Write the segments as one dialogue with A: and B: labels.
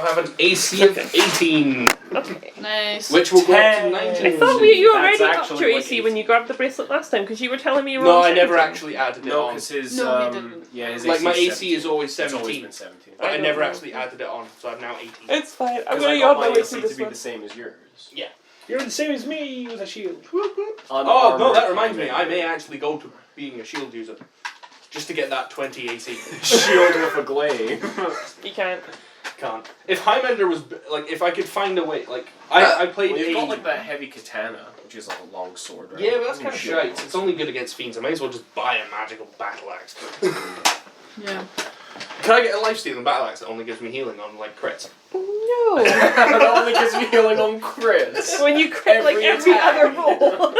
A: now have an AC of 18.
B: Okay.
C: Nice.
A: Which will go up to 19.
B: I thought you already
D: That's
B: upped
D: actually
B: your
D: like
B: AC
D: 8.
B: when you grabbed the bracelet last time, because you were telling me you were
A: No,
B: on
A: I never
B: 17.
A: actually added it
D: No,
A: on.
D: because his
C: No, he didn't.
D: yeah, his
A: Like my AC
D: 17.
A: is always
D: It's always
A: 17,
D: been 17.
A: but I
B: don't
A: never
B: know.
A: actually added it on, so I'm now 18.
B: It's fine. I'm
D: Because
B: going
D: I
B: to
D: got
B: yawn
D: my
B: my way
D: AC
B: through
D: to
B: this
D: be
B: one.
D: the same as yours.
A: Yeah.
D: You're the same as me with a shield.
A: Oh, no, that reminds me. I may actually go to being a shield user. Just to get that 20 AC.
D: Shield with a glaive.
B: You can't.
A: Can't. If Highmender was, like, if I could find a way, like, I played
D: Well, you've
A: a...
D: got like that heavy katana, which is like a long sword, right?
A: Yeah, but that's
D: And
A: kind of
D: your
A: shite.
D: shield.
A: It's only good against fiends. I might as well just buy a magical battle axe.
C: Yeah.
A: Can I get a lifesteal and battle axe that only gives me healing on, like, crits?
B: No.
D: That only gives me healing on crits.
B: When you crit like every
D: attack.
B: other roll.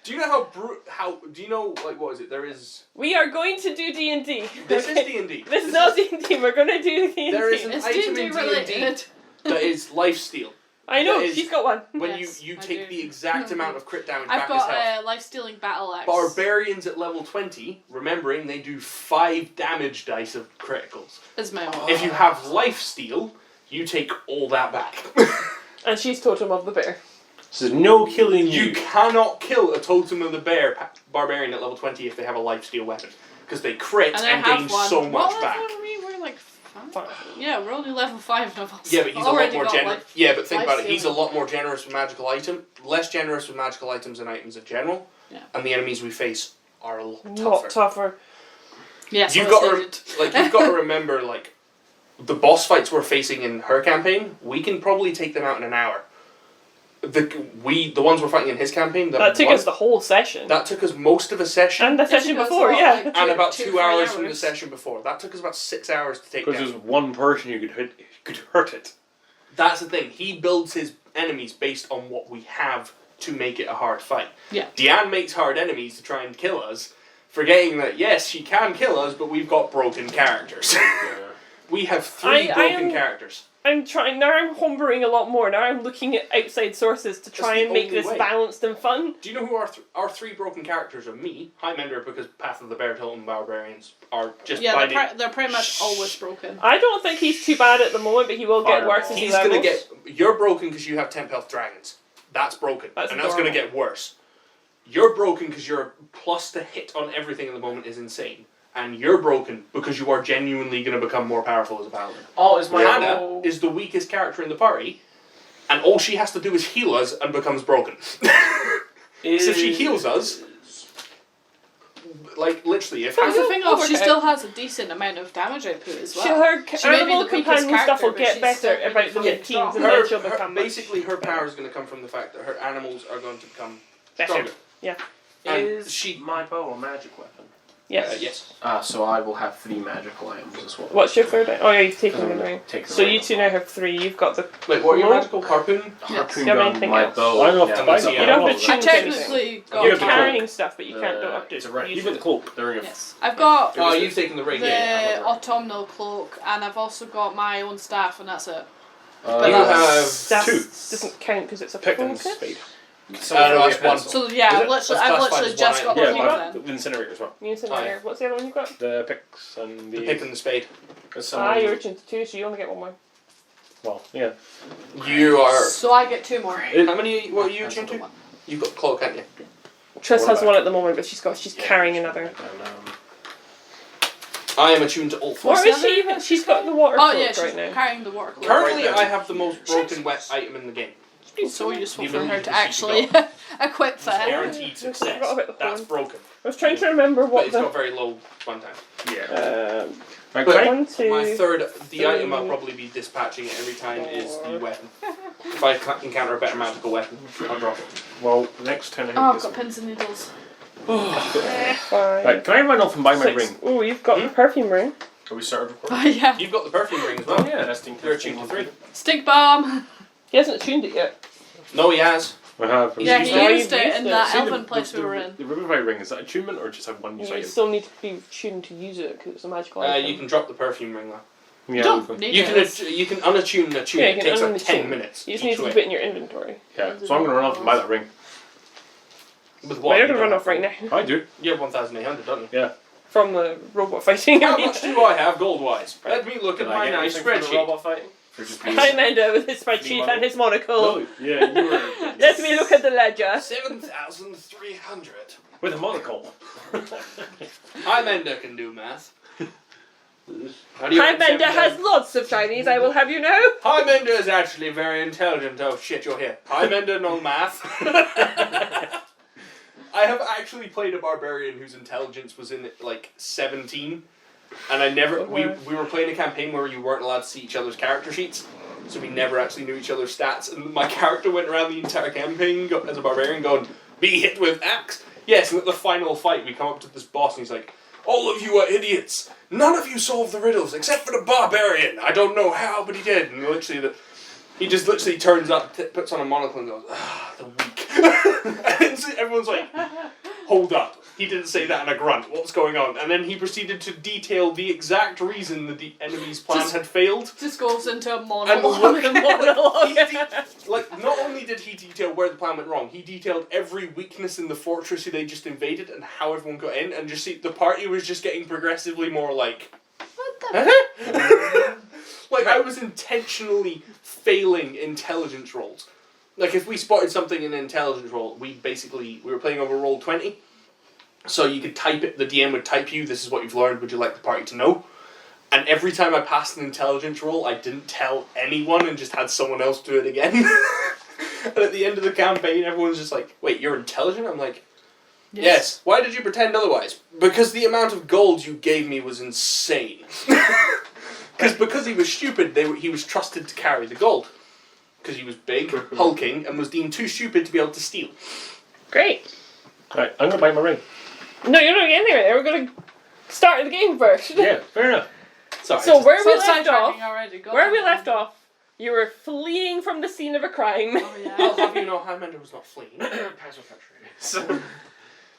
A: Do you know how do you know, like, what is it? There is...
B: We are going to do D&D.
A: This is D&D.
B: This is not D&D. We're going to do D&D.
A: There is an
C: It's
A: item
C: D&D
A: in D&D
C: related.
A: that is lifesteal.
B: I know,
A: that is-
B: she's got one.
A: When
C: Yes,
A: you
C: I
A: take
C: do.
A: the exact amount of crit damage
C: I've
A: back as
C: got
A: health.
C: a life-stealing battle axe.
A: Barbarians at level 20, remembering they do 5 damage dice of criticals.
C: Is my own.
A: If you have lifesteal, you take all that back.
B: And she's Totem of the Bear.
D: So there's no killing
A: You cannot kill a Totem of the Bear barbarian at level 20 if they have a lifesteal weapon. Because they crit
C: And
A: and,
C: I have
A: gain
C: one.
A: so
C: What
A: much
C: level
A: back.
C: are we? We're like 5?
B: Fine.
C: Yeah, we're only level 5 of us.
A: Yeah, but he's a lot
C: Already
A: more
C: got
A: generous.
C: life-
A: Yeah, but think about it. He's a
C: lifestealing.
A: lot more generous with magical less generous with magical items and items in general.
C: Yeah.
A: And the enemies we face are a lot
B: Not
A: tougher.
B: tougher.
C: Yes,
A: You've got to you've got to remember, like, the boss fights we're facing in her campaign. We can probably take them out in an hour. The ones we're fighting in his campaign.
B: That took us the whole session.
A: That took us most of a session.
B: And the session before, yeah.
A: And about 2 hours from the session before. That took us about 6 hours to take
D: Because
A: down.
D: there's one person who could hurt it.
A: That's the thing. He builds his enemies based on what we have to make it a hard fight.
C: Yeah.
A: Deanne makes hard enemies to try and kill us, forgetting that, yes, she can kill us, but we've got broken characters. We have 3 broken characters.
B: I'm trying, now I'm homebrewing a lot more. Now I'm looking at outside sources to try
A: That's the
B: and make
A: only
B: this
A: way.
B: balanced and fun.
A: Do you know who our 3 broken characters are? Me, Highmender, because Path of the Bear Totem Barbarians are just
C: Yeah,
A: by
C: they're pretty much always broken.
B: I don't think he's too bad at the moment, but he will get worse as he
A: He's
B: levels.
A: gonna get. You're broken because you have 10 health dragons. That's broken,
B: That's
A: and that's gonna
B: adorable.
A: get worse. You're broken because your plus to hit on everything at the moment is insane, and you're broken because you are genuinely gonna become more powerful as a paladin.
D: Oh, is my
A: Hannah is the weakest character in the party, and all she has to do is heal us and becomes broken. So if she heals us, like literally, if
C: That's the
A: Hannah,
C: thing, though, she still has a decent amount of damage output as well.
B: Her
C: She may be
B: animal
C: the weakest
B: companion stuff will
C: character, but
B: get
C: she's
B: better
C: still really
B: about the
C: fucking
B: mid-teens
C: strong.
B: and then she'll become much
A: basically her power is going to come from the fact that her animals are going to become
B: better.
A: stronger.
B: Yeah.
A: And
D: Is my bow a magic weapon?
B: Yes.
A: Yes.
D: So I will have 3 magical items as well.
B: What's your third? Oh yeah, you've taken the ring.
D: Take the
B: So
D: ring
B: you
D: as
B: two
D: well.
B: now have 3. You've got the.
A: Wait, what are your
B: Cloak?
A: magical harpoon?
D: Harpoon
B: Do you have
D: gun,
B: anything
D: my
B: else?
D: bow.
E: I don't have to buy
A: that's-
E: that.
B: You don't have to
C: I
B: choose anything.
C: technically got
B: You're
D: have the
B: carrying stuff, but you can't do up to.
D: It's a right.
B: use
D: You've got
B: it.
D: the cloak. The ring of.
C: Yes. I've got
A: Oh, you've taken the ring.
C: the
A: Yeah.
C: autumnal cloak, and I've also got my own staff, and that's it.
A: You have
B: Staff
A: 2.
B: doesn't count because it's a
E: Pick and
B: focus.
E: spade.
D: So
A: no, that's
D: pencil.
A: one.
C: So yeah,
A: Is it?
C: I've
A: That's
C: literally
A: classified as
C: just
A: one
C: got
E: Yeah,
C: the
B: item.
C: cloak
E: the incinerator as well.
B: You incinerator. What's the other one you got?
E: The picks and
A: The pick and the spade.
B: You're attuned to 2, so you only get one more.
E: Well, yeah.
A: You are.
C: So I get 2 more.
A: How many? What are you attuned to? You've got cloak, haven't you?
B: Triss
E: What
B: has
E: about-
B: one at the moment, but she's carrying another.
E: And,
A: I am attuned to all 4.
B: Or is she even? She's got the water
C: Oh
B: cloak
C: yeah, she's
B: right now.
C: carrying the water cloak.
A: Currently,
D: Right there.
A: I have the most broken wet item in the game.
C: It's so useful
A: The
C: for her
A: ability
C: to
A: to see
C: actually equip that.
A: Guaranteed
B: I
A: success.
B: forgot about the
A: That's
B: horn.
A: broken.
B: I was trying to remember
A: But
B: what
A: it's
B: the.
A: got very low fun time.
D: Yeah.
E: Right,
A: But
E: can I-
B: 1, 2.
A: My third, the
B: three,
A: item I'll probably be dispatching every time is the weapon. If I encounter a better magical weapon, I'll drop it.
E: well, next turn I
C: Oh, I've
E: think
C: got
E: is...
C: pins and needles.
B: 5.
E: Right, can I run off and buy my
B: 6.
E: ring?
B: Oh, you've got the perfume ring.
D: Are we started recording?
C: Oh yeah.
A: You've got the perfume ring as
D: Oh
A: well.
D: yeah, testing.
A: You're attuned to 3.
C: Stink bomb.
B: He hasn't tuned it yet.
A: No, he has.
E: I have.
C: Yeah,
A: used
C: he
A: it.
C: used it in that
E: See,
C: elven place we were in.
E: The Revivify ring, is that attunement or just have one use
B: You
E: item?
B: still need to be tuned to use it because it's a magical item.
A: You can drop the perfume ring though.
E: Yeah,
C: You don't
E: okay.
C: need
A: You
C: it.
A: can you can unattune and attune.
B: Yeah,
A: It
B: you
A: takes
B: can
A: like 10
B: unattune.
A: minutes.
B: You just
A: each
B: need to
A: way.
B: keep it in your inventory.
E: Yeah, so I'm going to run off and buy that ring.
A: With
B: Well,
A: what?
B: you're
A: You
B: going to run
A: don't
B: off right
A: have-
B: now.
E: I do.
A: You have 1,800, don't you?
B: From the robot fighting.
A: How much do I have gold wise? Let me look at
D: Did I
A: my
D: get
A: nice
D: anything for the
A: spreadsheet.
D: robot fighting? For just being...
B: Highmender with his spreadsheet
D: model.
B: and his monocle.
E: No, yeah, you were.
B: Let me look at the ledger.
E: No, yeah, you were.
B: Let me look at the ledger.
A: 7,300.
E: With a monocle.
A: Highmender can do math. How do you
B: Highmender
A: reckon
B: has lots of shinies, I will have you know.
A: Highmender is actually very intelligent. Oh shit, you're here. Highmender no math. I have actually played a barbarian whose intelligence was in like 17, and I never. We were playing a campaign where you weren't allowed to see each other's character sheets, so we never actually knew each other's stats. And my character went around the entire campaign as a barbarian, going, "Be hit with axe." Yes, and at the final fight, we come up to this boss, and he's like, "All of you are idiots. None of you solved the riddles except for the barbarian. I don't know how, but he did." And he just literally turns up, puts on a monocle, and goes, "Ah, the weak." And so everyone's like, "Hold up. He didn't say that in a grunt. What's going on?" And then he proceeded to detail the exact reason that the enemy's plan had failed.
C: Just goes into a
A: And
C: monologue.
A: not only did he detail where the plan went wrong, he detailed every weakness in the fortress they just invaded and how everyone got in, and just see the party was just getting progressively more like,
C: What the
A: like I was intentionally failing intelligence rolls. Like if we spotted something in an intelligence roll, we were playing over roll 20. So you could type it, the DM would type you, "This is what you've learned, would you like the party to know?" And every time I passed an intelligence roll, I didn't tell anyone and just had someone else do it again. And at the end of the campaign, everyone's just like, "Wait, you're intelligent?" I'm like, yes. Why did you pretend otherwise? Because the amount of gold you gave me was insane. Because he was stupid, he was trusted to carry the gold. Because he was big, hulking, and was deemed too stupid to be able to steal.
B: Great.
E: Right, I'm gonna buy my ring.
B: No, you're not getting there. We're going to start the game first.
E: Yeah, fair enough.
A: Sorry.
B: So where we
C: So
B: left off,
C: sidetracking already. Go
B: where
C: on.
B: we left off, you were fleeing from the scene of a crime.
C: Oh yeah.
A: I'll have you know, Highmender was not fleeing.
D: Pass without trace.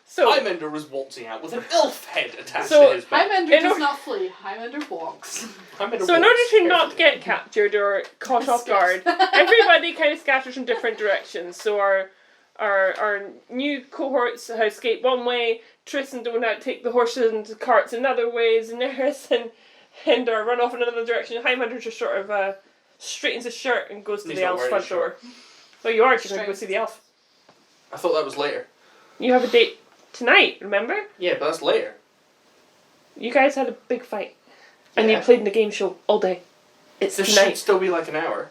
B: So
A: Highmender was waltzing out with an elf head attached
B: So,
A: to his back.
C: Highmender does not flee. Highmender walks.
A: Highmender
B: So in order
A: walks
B: to not
A: carefully.
B: get captured or caught off guard, everybody kind of scatters in different directions. So our new cohorts have escaped one way, Triss and Donut take the horses and carts in other ways, and Neris and Hinder run off in another direction. Highmender just sort of straightens his shirt and goes to
A: He's
B: the
A: not
B: elf's
A: wearing
B: front
A: his
B: door.
A: shirt.
B: Oh, you are just going to go see the elf.
A: I thought that was later.
B: You have a date tonight, remember?
A: Yeah, but that's later.
B: You guys had a big fight. And you
A: Yeah.
B: played in the game show all day. It's
A: There should
B: tonight.
A: still be like an hour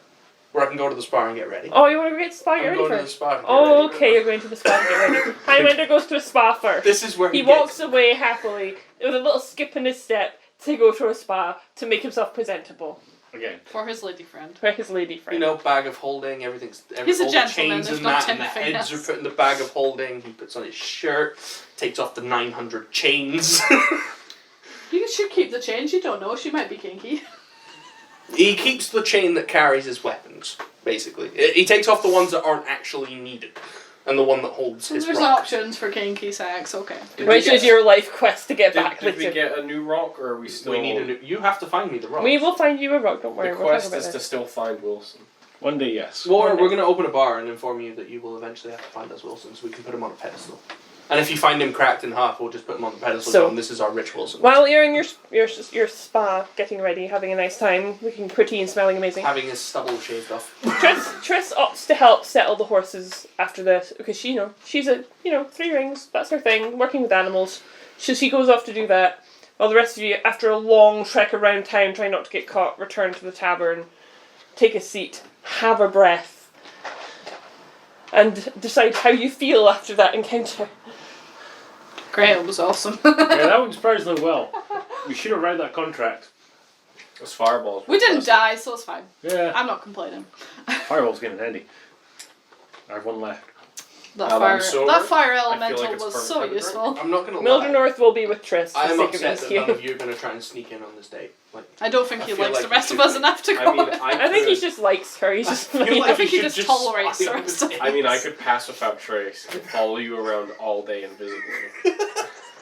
A: where I can go to the spa and get ready.
B: Oh, you want to go get to the spa?
A: I'm
B: Get ready
A: going to the
B: first.
A: spa to get
B: Oh,
A: ready.
B: okay, you're going to the spa to get ready. Highmender goes to a spa first.
A: This is where
B: He
A: he
B: walks
A: gets...
B: away happily with a little skip in his step to go to a spa to make himself presentable
E: Again.
C: For his lady friend.
B: for his lady friend.
A: You know, bag of holding,
C: He's a
A: all the
C: gentleman,
A: chains
C: there's
A: and
C: no
A: that, and the
C: anything
A: heads
C: else.
A: are put in the bag of holding. He puts on his shirt, takes off the 900 chains.
C: You should keep the chain. You don't know. She might be kinky.
A: He keeps the chain that carries his weapons, basically. He takes off the ones that aren't actually needed, and the one that holds his
C: There's
A: rock.
C: options for kinky sex. Okay.
B: Which is your life quest to get back
D: Did we
B: later.
D: get a new rock, or are we still...
A: We need a new... You have to find me the rock.
B: We will find you a rock, don't worry.
D: The
B: We'll talk
D: quest
B: about
D: is to
B: this.
D: still find Wilson.
E: One day, yes.
A: Or we're going to open a bar and inform you that you will eventually have to find us Wilson, so we can put him on a pedestal. And if you find him cracked in half, we'll just put him on the pedestal
B: So-
A: and this is our rich Wilson.
B: While you're in your spa, getting ready, having a nice time, looking pretty and smelling amazing,
A: Having his stubble shaved off.
B: Triss opts to help settle the horses after this because she's a 3 rings, that's her thing, working with animals. So she goes off to do that, while the rest of you, after a long trek around town, trying not to get caught, return to the tavern, take a seat, have a breath, and decide how you feel after that encounter.
C: Great. It was awesome.
E: Yeah, that went surprisingly well. We should have read that contract.
D: Those fireballs.
C: We didn't die, so it's fine.
E: Yeah,
C: I'm not complaining.
E: fireball's getting handy. I have one left.
C: That
D: Now that I'm sober,
C: that fire
D: I feel
C: elemental
D: like it's
C: was
D: perfect
C: so
D: for the
C: useful.
A: I'm not going to lie.
B: Mildred North will be with Triss for
A: I
B: the
A: am
B: sake of
A: upset that none
B: this.
A: of you are going to try and sneak in on this date. Like,
C: I don't think
A: I
C: he
A: feel
C: likes
A: like
C: the
A: you
C: rest of
A: should
C: us
A: be.
C: enough to go.
D: I mean,
B: I think he just likes her. He's just
A: feel
C: I think
A: you
C: he just
A: should
C: tolerates
A: spy
C: the
A: on
C: rest
A: the
C: of
A: date.
D: I mean, I could pass without trace and follow you around all day invisibly.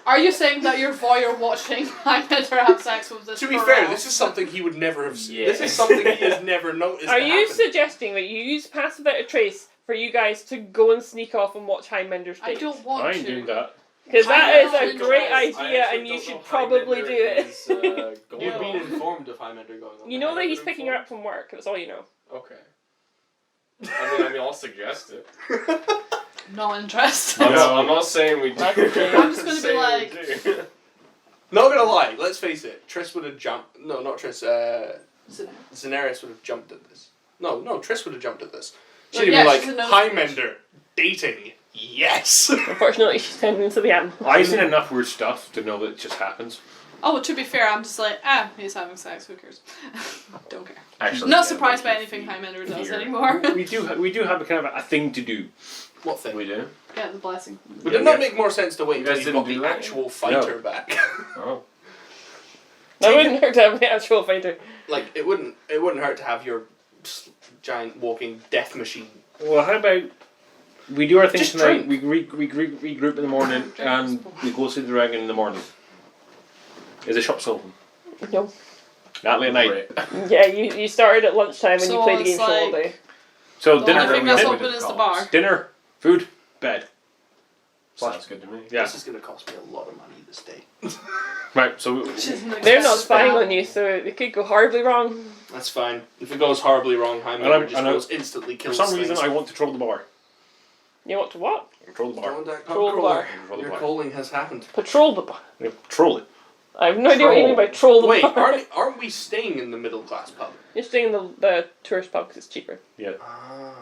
C: Are you saying that you're voyeur watching Highmender have sex with this
A: To be
C: girl?
A: fair, this is something he would never have seen. This is
D: Yes.
A: something he has never noticed.
B: Are
A: to
B: you
A: happen.
B: suggesting that you use Pass Without a Trace for you guys to go and sneak off and watch Highmender's
C: I
B: date?
C: don't want
E: I
C: to.
E: ain't doing that.
B: Because that
C: I
B: is a
C: actually
B: great
C: don't-
B: idea, and you should probably do it.
A: You've been informed of Highmender going on.
B: You know that he's picking her up from work. That's all you know.
D: Okay. I mean, I'll suggest it.
C: No interest.
D: I'm not saying we do.
C: I'm just gonna be
D: Saying
C: like-
D: we do.
A: Not gonna lie, let's face it, Triss would have jumped. No, not Triss. Daenerys would have jumped at this. No, Triss would have jumped at this. She'd
C: Well,
A: have
C: yeah,
A: been
C: she's
A: like,
C: a
A: Highmender, dating, yes!
B: Unfortunately, she's turned into the animal.
E: I've seen enough weird stuff to know that it just happens.
C: Oh, well, to be fair, I'm just like, he's having sex. Who cares? Don't care.
E: Actually,
C: Not
E: yeah,
C: surprised by
E: like
C: anything
E: your
C: Highmender does
E: fear.
C: anymore.
E: We do have a kind of a thing to do.
A: What thing?
E: We do.
C: Get the blessing.
A: Would it not make more sense to wait
D: You
A: until
D: guys
A: you've got
D: didn't
A: the
D: do that?
A: actual fighter back?
E: Oh.
B: That wouldn't hurt to have the actual fighter.
A: Like, it wouldn't hurt to have your giant walking death machine.
E: Well, how about we do our thing
A: Just
E: tonight?
A: drink.
E: We regroup in the morning and we go see the dragon in the morning. Is the shop open?
B: No.
E: Not late at night.
D: Right.
B: Yeah, you started at lunchtime and
C: So
B: you played the
C: it's
B: game show all
C: like-
B: day.
E: So
C: The
E: dinner.
C: only thing that's
E: dinner,
C: open is the bar.
E: dinner, food, bed.
D: Sounds good to me.
E: Yeah.
A: This is going to cost me a lot of money this day.
E: Right. So
B: They're not spying on you, so it could go horribly wrong.
A: That's fine. If it goes horribly wrong, Highmender just goes instantly
E: for
A: kills
E: some reason,
A: things.
E: I want to troll the bar.
B: You want to what?
E: Control the bar.
B: Troll the bar.
E: Control the
A: Your
E: bar.
A: calling has happened.
B: Patrol the bar.
E: Yeah, troll it.
B: I have no idea what you mean by troll the
A: Wait,
B: bar.
A: aren't we staying in the middle class pub?
B: You're staying in the tourist pub because it's cheaper.
E: Yeah.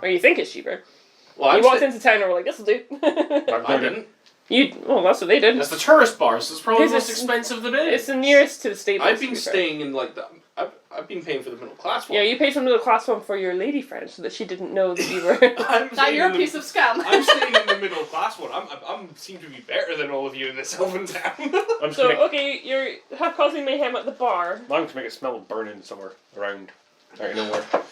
B: Or you think it's cheaper.
A: Well,
B: You walked into town and were like, this'll do.
A: I didn't.
B: Well, that's what they did.
D: That's the tourist bar, so it's probably the
B: Because
D: most
B: it's-
D: expensive that is.
B: It's the nearest to the stables.
A: I've
B: to
A: been
B: be fair.
A: staying in like the. I've been paying for the middle class one.
B: Yeah, you paid for middle class one for your lady friend so that she didn't know that you were.
A: I'm
C: Now
A: staying
C: you're
A: in
C: a
A: the-
C: piece of scam.
A: I'm staying in the middle class one. I'm seem to be better than all of you in this elven town.
E: I'm just
B: So,
E: gonna make,
B: okay, you're causing mayhem at the bar.
E: I'm going to make it smell of burning somewhere around. I don't know where.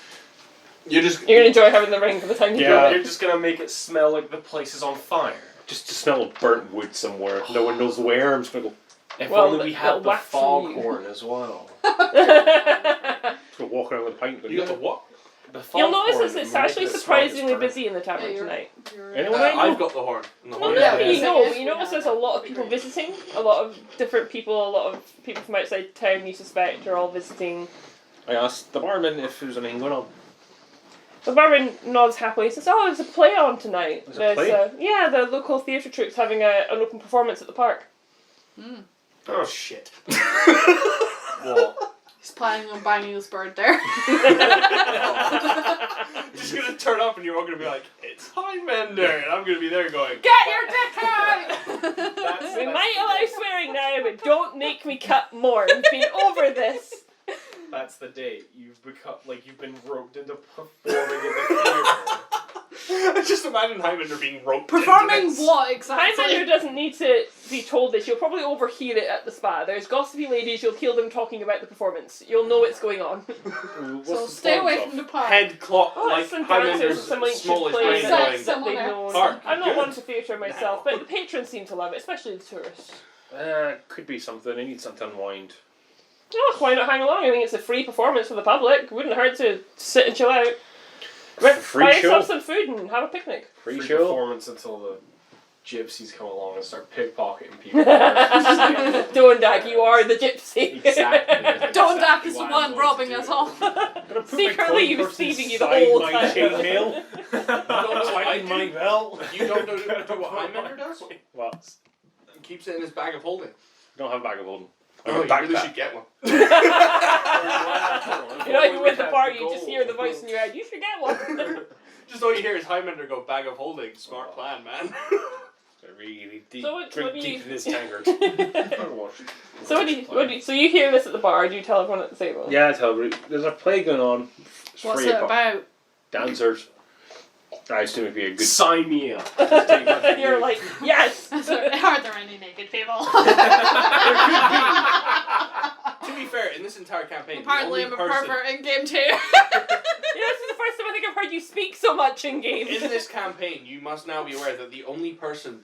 A: You're just.
B: You're gonna enjoy having the ring for the time you
E: Yeah.
B: go.
D: You're just gonna make it smell like the place is on fire.
E: Just to smell of burnt wood somewhere. No one knows where. I'm just going to go.
D: If
B: Well,
D: only we
B: that'll
D: had the
B: whack from you.
D: foghorn as well.
E: Just go walk around with a pint.
A: You got the what?
D: The
B: You'll
D: foghorn
B: notice it's
D: that
B: actually
D: makes it
B: surprisingly
D: smell like
B: busy in the tavern
C: Yeah,
B: tonight.
E: Anyone I know?
A: I've got the horn. And the
B: Well,
A: horn.
B: yeah,
C: Yeah.
B: you know,
C: Yeah.
B: but you notice there's a lot of people visiting. A lot of different people, a lot of people from outside town you suspect are all visiting.
E: I asked the barman if there's anything going on.
B: The barman nods happily and says, "Oh, there's a play on tonight.
E: There's a play?
B: Yeah, the local theatre troupe's having an open performance at the park."
A: Oh shit.
D: Well,
C: He's planning on banging this bird there.
A: Just gonna turn up and you're all gonna be like, it's Highmender, and I'm gonna be there going,
C: Get your dick out!
B: We might allow swearing now, but don't make me cut more. We've been over this.
D: that's the date. You've become like you've been roped into performing in the theater.
A: I just imagine Highmender being roped
C: Performing
A: into this.
C: what exactly?
B: Highmender doesn't need to be told this. You'll probably overhear it at the spa. There's gossipy ladies. You'll hear them talking about the performance. You'll know what's going on.
C: So stay away from the park.
A: Head clock,
B: Oh,
A: like
B: it's some dancers,
A: Highmender's
B: some ancient
A: smallest
B: plays
A: brain
C: Sex,
A: going,
B: that
C: someone
B: they've
C: there.
B: known.
A: Park,
B: I'm not
A: good.
B: one for theatre myself, but the patrons seem to love it, especially the tourists.
E: Could be something. I need something to unwind.
B: Oh, why not hang along? I think it's a free performance for the public. Wouldn't hurt to sit and chill out.
E: Free
B: Buy
E: show?
B: yourself some food and have a picnic.
E: Free
D: Free
E: show?
D: performance until the gypsies come along and start pickpocketing people.
B: Dondag, you are the gypsy.
D: Exactly.
C: Dondak is the
D: Why
C: one
D: I'm
C: robbing
D: going
C: us
D: to
C: all.
E: Gonna put
B: Secretly,
E: my coin
B: he was
E: purse
B: thieving you the
E: inside
B: whole
E: my
B: time.
E: chainmail.
A: I
E: Tighten my belt.
A: You don't know do what Highmender does?
E: What?
A: He keeps it in his bag of holding.
E: Don't have a bag of holding. I
A: Oh,
E: have a
A: you really
E: backpack.
A: should get one.
B: You know, you're with the bar, you just hear the voice in your head, you should get one.
A: Just all you hear is Highmender go, bag of holding. Smart plan, man.
E: Really deep.
B: So what
E: Drink
B: do
E: deep
B: you-
E: in this tankard.
B: So so you hear this at the bar, do you tell everyone at the table?
E: Yeah, tell me. There's a play going on. It's
C: What's
E: free
C: it about?
E: Dancers. I assume it'd be a good.
D: Sign me up.
B: You're like, yes!
C: Are there any naked people?
A: To be fair, in this entire campaign,
C: Apparently I'm
A: the
C: a
A: only person
C: pervert in game 2.
B: Yeah, this is the first time I think I've heard you speak so much in game.
A: in this campaign, you must now be aware that the only person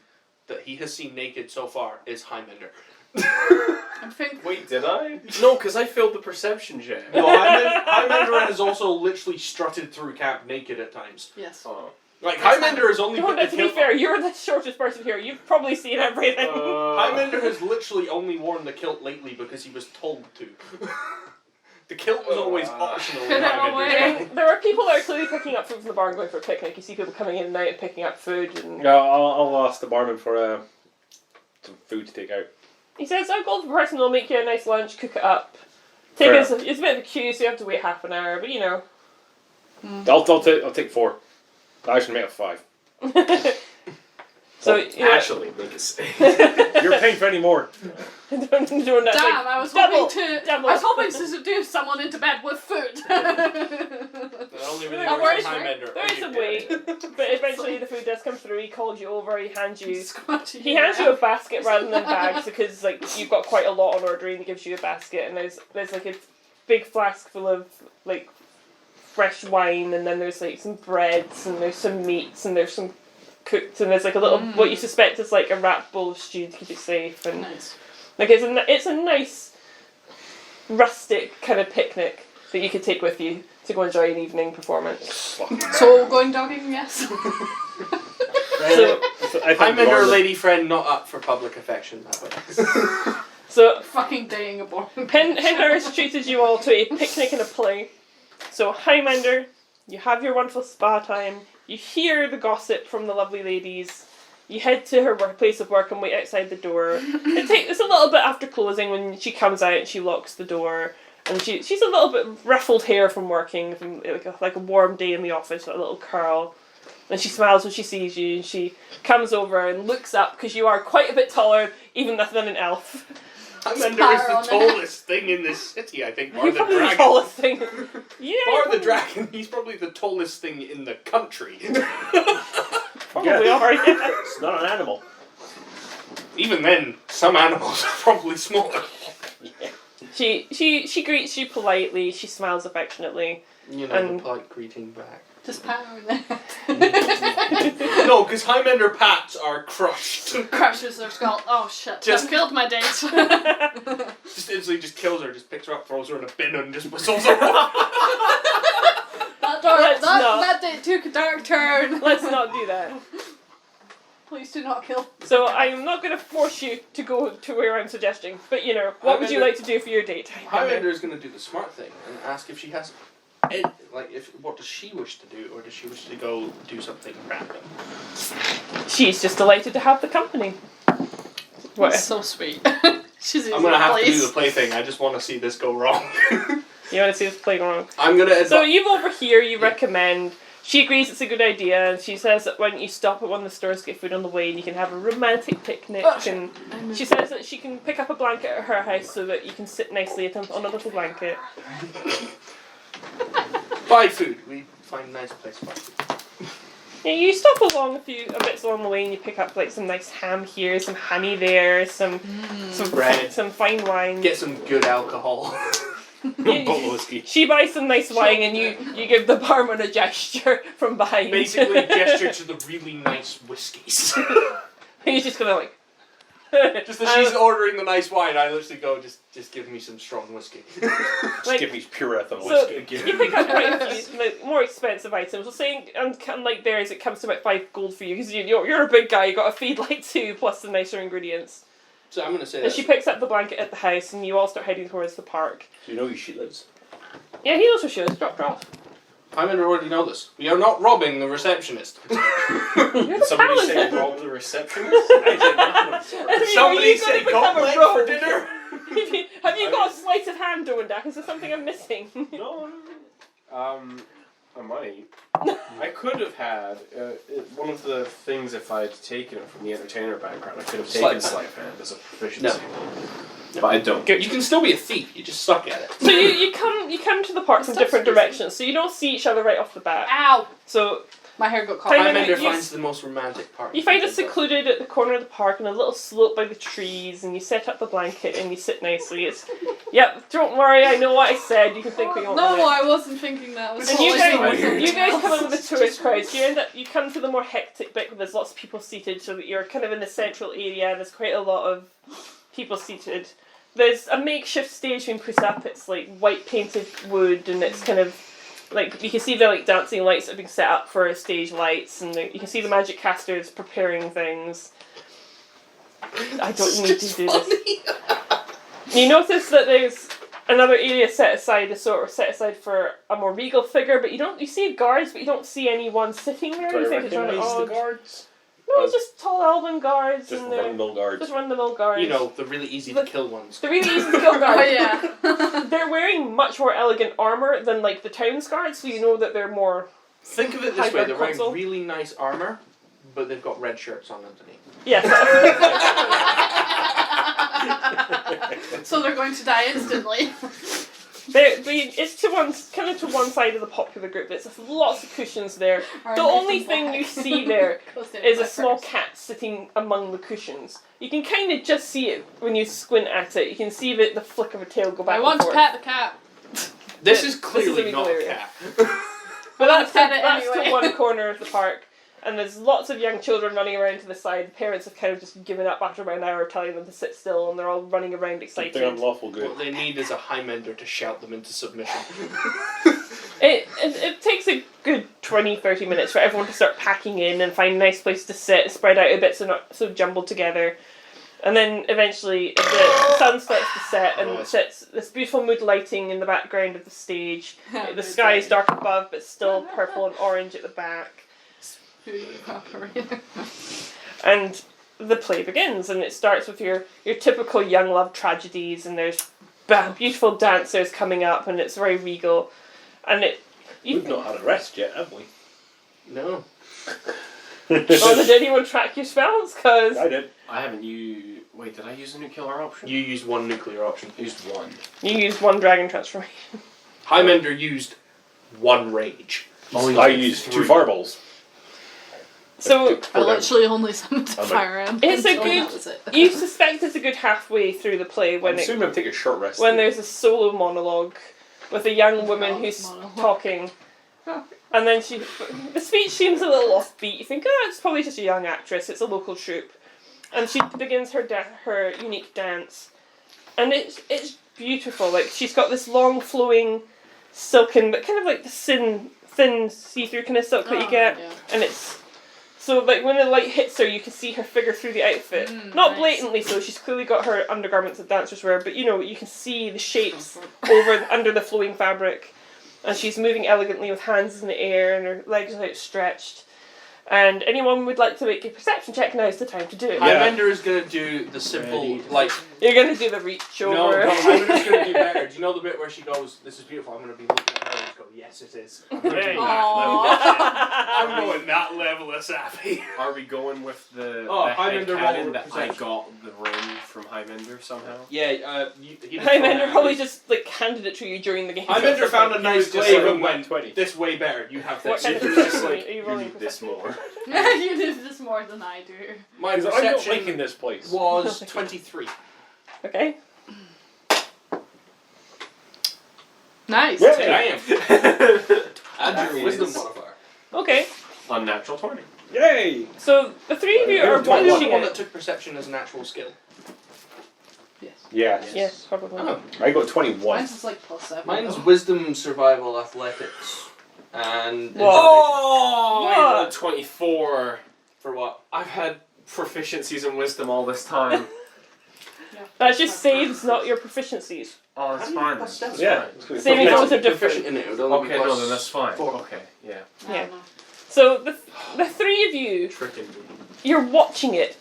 A: that he has seen naked so far is Highmender.
C: I think
D: Wait, did I? No, because I failed the perception check.
A: No, Highmender has also literally strutted through camp naked at times.
C: yes.
D: Oh.
A: Like, Highmender has only
B: No,
A: been
B: to be fair, you're the shortest person here. You've probably seen everything.
A: Highmender has literally only worn the kilt lately because he was told to. The kilt was always optional in
C: Put it
A: Highmender's
C: away.
A: bag.
B: There are people that are clearly picking up food from the bar and going for a picnic. You see people coming in and out and picking up food. And
E: Yeah, I'll ask the barman for some food to take out.
B: he says, "I'll go to the person who'll make you a nice lunch, cook it up. It's a bit of a queue, so you have to wait half an hour, but you know."
E: I'll take 4. I should make it 5.
B: So
D: Actually, make it say.
E: You're paying for any more.
B: doing that thing.
C: Damn, I was
B: Double,
C: hoping to.
B: double.
C: I was hoping to seduce someone into bed with food.
A: That only really
B: Don't
A: works
B: worry,
A: on Highmender.
B: there is a wait, but eventually the food does come through. He calls you over. He hands you a basket rather than bags because like you've got quite a lot on order, and he gives you a basket, and there's like a big flask full of like fresh wine, and then there's like some breads, and there's some meats, and there's some cooked, and there's like a little what you suspect is like a wrapped bowl of stew to keep it safe, and
C: Nice.
B: like it's a nice rustic kind of picnic that you could take with you to go enjoy an evening performance.
C: So going jogging, yes.
B: So,
A: Highmender, lady friend, not up for public affection that way.
B: so
C: Fucking dating a boring.
B: Hinder has treated you all to a picnic and a play. So Highmender, you have your wonderful spa time. You hear the gossip from the lovely ladies. You head to her place of work and wait outside the door. It's a little bit after closing when she comes out and she locks the door. And she's a little bit ruffled hair from working, from like a warm day in the office, a little curl. And she smiles when she sees you. And she comes over and looks up because you are quite a bit taller, even than an elf.
A: Highmender is the tallest thing in this city, I think. Bar
B: You're
A: the
B: probably the
A: dragon.
B: tallest thing. Yeah.
A: Bar the dragon, he's probably the tallest thing in the country.
B: Probably are. Yeah.
E: It's not an animal.
A: Even then, some animals are probably smaller.
B: She greets you politely. She smiles affectionately.
A: You know,
B: And-
A: the polite greeting back.
C: Just power there.
A: No, because Highmender pats are crushed.
C: Crushes their skull. Oh shit.
A: Just-
C: Just killed my date.
A: Just instantly just kills her, just picks her up, throws her in a bin and just whistles her off.
B: Let's not.
C: That date took a dark turn.
B: Let's not do that.
C: Please do not kill.
B: So I'm not going to force you to go to where I'm suggesting. But you know, what would you like to do for your date?
A: Highmender is going to do the smart thing and ask if she has, what does she wish to do, or does she wish to go do something random?
B: She's just delighted to have the company. What?
C: That's so sweet. She's
A: I'm going to have to do the play thing. I just want to see this go wrong.
B: You want to see this play going on?
A: I'm going to.
B: So you over here, you recommend. She agrees it's a good idea, and she says that when you stop at one of the stores to get food on the way, and you can have a romantic picnic. And she says that she can pick up a blanket at her house so that you can sit nicely on a little blanket.
A: Buy food. We find a nice place to buy food.
B: Yeah, you stop along a bits along the way, and you pick up like some nice ham here, some honey there, some
A: bread,
B: some fine wine.
A: Get some good alcohol.
E: Bottle of whiskey.
B: She buys some nice wine, and you give the barman a gesture from behind.
A: Basically, gesture to the really nice whiskies.
B: He's just gonna like.
A: Just as she's ordering the nice wine, I literally go, just give me some strong whiskey.
E: Just give me pure ethanol
B: So
E: whiskey.
B: you pick up quite a few like, more expensive items. So saying, and like theirs, it comes to about 5 gold for you because you're a big guy. You got to feed like 2 plus the nicer ingredients.
A: So I'm gonna say
B: And
A: that.
B: she picks up the blanket at the house, and you all start heading towards the park.
E: Do you know who she lives?
B: Yeah, he also shows. Dropped her off.
A: Highmender already know this. We are not robbing the receptionist.
B: You're the
D: Somebody
B: paladin.
D: say rob the receptionist? I did nothing of the sort.
B: Are you
A: Somebody
B: gonna
A: say
B: become
A: go
B: a
A: late
B: rogue?
A: for dinner.
B: Have you got a sleight of hand doing that? Is there something I'm missing?
D: No. I might. I could have had one of the things if I had taken it from the entertainer background. I could have taken sleight of hand as a proficiency.
A: No.
D: But I don't.
A: You can still be a thief. You just suck at it.
B: So you come to the park from different directions, so you don't see each other right off the bat.
C: Ow!
B: So
C: My hair got caught.
B: Highmender,
A: Highmender
B: you-
A: finds the most romantic part.
B: you find it secluded at the corner of the park on a little slope by the trees, and you set up the blanket and you sit nicely. It's don't worry, I know what I said. You can think what you want.
C: No,
B: with it.
C: I wasn't thinking that. I was
B: And you
C: totally
B: guys come in with the tourist crowd. So you come to the more hectic bit where there's lots of people seated, so that you're kind of in the central area. There's quite a lot of people seated. There's a makeshift stage being put up. It's like white painted wood, and it's kind of like you can see the like dancing lights that have been set up for stage lights, and you can see the magic casters preparing things. I don't need to do this. You notice that there's another area set aside for a more regal figure, but you see guards, but you don't see anyone sitting there.
E: Do
B: You
E: I
B: think it's rather
E: recognise the
B: odd.
E: guards?
B: No, it's just tall elven guards.
E: Just
B: and they're
E: run-of-the-mill guards.
B: just run-of-the-mill guards.
A: You know, the really easy to kill ones.
B: the really easy to kill
C: Oh
B: guards.
C: yeah.
B: They're wearing much more elegant armour than like the town's guards, so you know that they're more.
A: Think of it this way:
B: High-guard
A: they're wearing
B: console.
A: really nice armor, but they've got red shirts on underneath.
B: Yes.
C: So they're going to die instantly.
B: It's to one side of the popular group. There's lots of cushions there. The only thing you see there is a small cat sitting among the cushions. You can kind of just see it when you squint at it. You can see the flick of a tail go back
C: I want
B: and
C: to
B: forth.
C: pet the cat.
A: This is
B: a
A: clearly
B: legal
A: not a
B: area.
A: cat.
B: But that's
C: pet it
B: to
C: anyway.
B: one corner of the park. And there's lots of young children running around to the side. The parents have kind of just given up after about an hour telling them to sit still, and they're all running around excited.
E: They're unlawful good.
A: What they need is a Highmender to shout them into submission.
B: It takes a good 20-30 minutes for everyone to start packing in and find a nice place to sit, spread out a bit so not so jumbled together. And then eventually the sun starts to set and it sets this beautiful mood lighting in the background of the stage. The sky is dark above but still purple and orange at the back. And the play begins, and it starts with your typical young love tragedies, and there's beautiful dancers coming up, and it's very regal. And
E: We've not had a rest yet, have we?
A: No.
B: Oh, did anyone track your spells? Cause
E: I did.
D: I haven't used. Wait, did I use a nuclear option?
A: You used one nuclear option.
D: I used one.
B: you used one dragon transformation.
A: Highmender used one rage.
E: I used 2 fireballs.
B: So
C: I literally only summoned a
E: I'm
C: fire emblem.
B: It's a
C: so
B: good-
C: that was it.
B: you suspect it's a good halfway through the play
E: I'm
B: when
E: assuming I'll take a short rest.
B: when there's a solo monologue with a young woman who's
C: Monologue.
B: talking. And then the speech seems a little offbeat. You think, oh, it's probably just a young actress. It's a local troupe, and she begins her unique dance, and it's beautiful. Like she's got this long flowing, silken, but kind of like the thin see-through kind of silk that you get,
C: Yeah.
B: and it's so like when the light hits her, you can see her figure through the outfit. Not
C: Nice.
B: blatantly so. She's clearly got her undergarments that dancers wear, but you can see the shapes under the flowing fabric. And she's moving elegantly with hands in the air and her legs outstretched. And anyone would like to make a perception check, now is the time to do it.
E: Yeah.
A: Highmender is going to do the simple, like...
B: You're going to do the reach
A: No,
B: over.
A: Highmender's going to do better. Do you know the bit where she goes, this is beautiful, I'm going to be looking at her and go, yes it is. I'm going to do that level. I'm going that level of sappy.
D: Are we going with the
A: Highmender
D: headcanon
A: roll
D: that I
A: perception.
D: got the ring from Highmender somehow?
A: Yeah, he did
B: Highmender probably just like handed it to you during the game.
A: Highmender found a nice
E: just
A: glaive
E: like
A: and went,
E: 20.
A: this way better, you have
B: What
A: this.
B: kind of
A: It's
B: perception
A: like,
B: are you
D: You
B: rolling?
D: need this more.
C: You did this more than I do.
A: my
E: Because I'm not liking
A: perception
E: this place.
A: was 23.
B: Okay.
C: Nice.
E: Yeah.
A: Damn. Add your wisdom modifier.
B: Okay.
D: Unnatural 20.
E: Yay!
B: So the three of you are
A: Am I the only
B: watching
A: one that
B: it.
A: took perception as an actual skill?
C: Yes.
E: Yeah.
B: Yes, probably.
A: Oh.
E: I got 21.
C: Mine's just like +7.
A: Mine's
C: though.
A: wisdom, survival, athletics, and
B: What?
D: Oh, I
B: What?
D: got a 24.
A: for what?
D: I've had proficiencies in wisdom all this time.
C: Yeah.
B: That just saves, not your proficiencies.
D: Oh, that's fine then.
A: That's
E: Yeah.
A: fine.
E: It's gonna be
B: Saving
E: fun.
B: throws are different.
A: Proficient in it, it would only be
D: Okay, no,
A: plus
D: then that's fine.
A: 4.
D: Okay, yeah.
C: I
B: Yeah.
C: don't know.
B: So the three of you,
D: Tricking me.
B: you're watching it,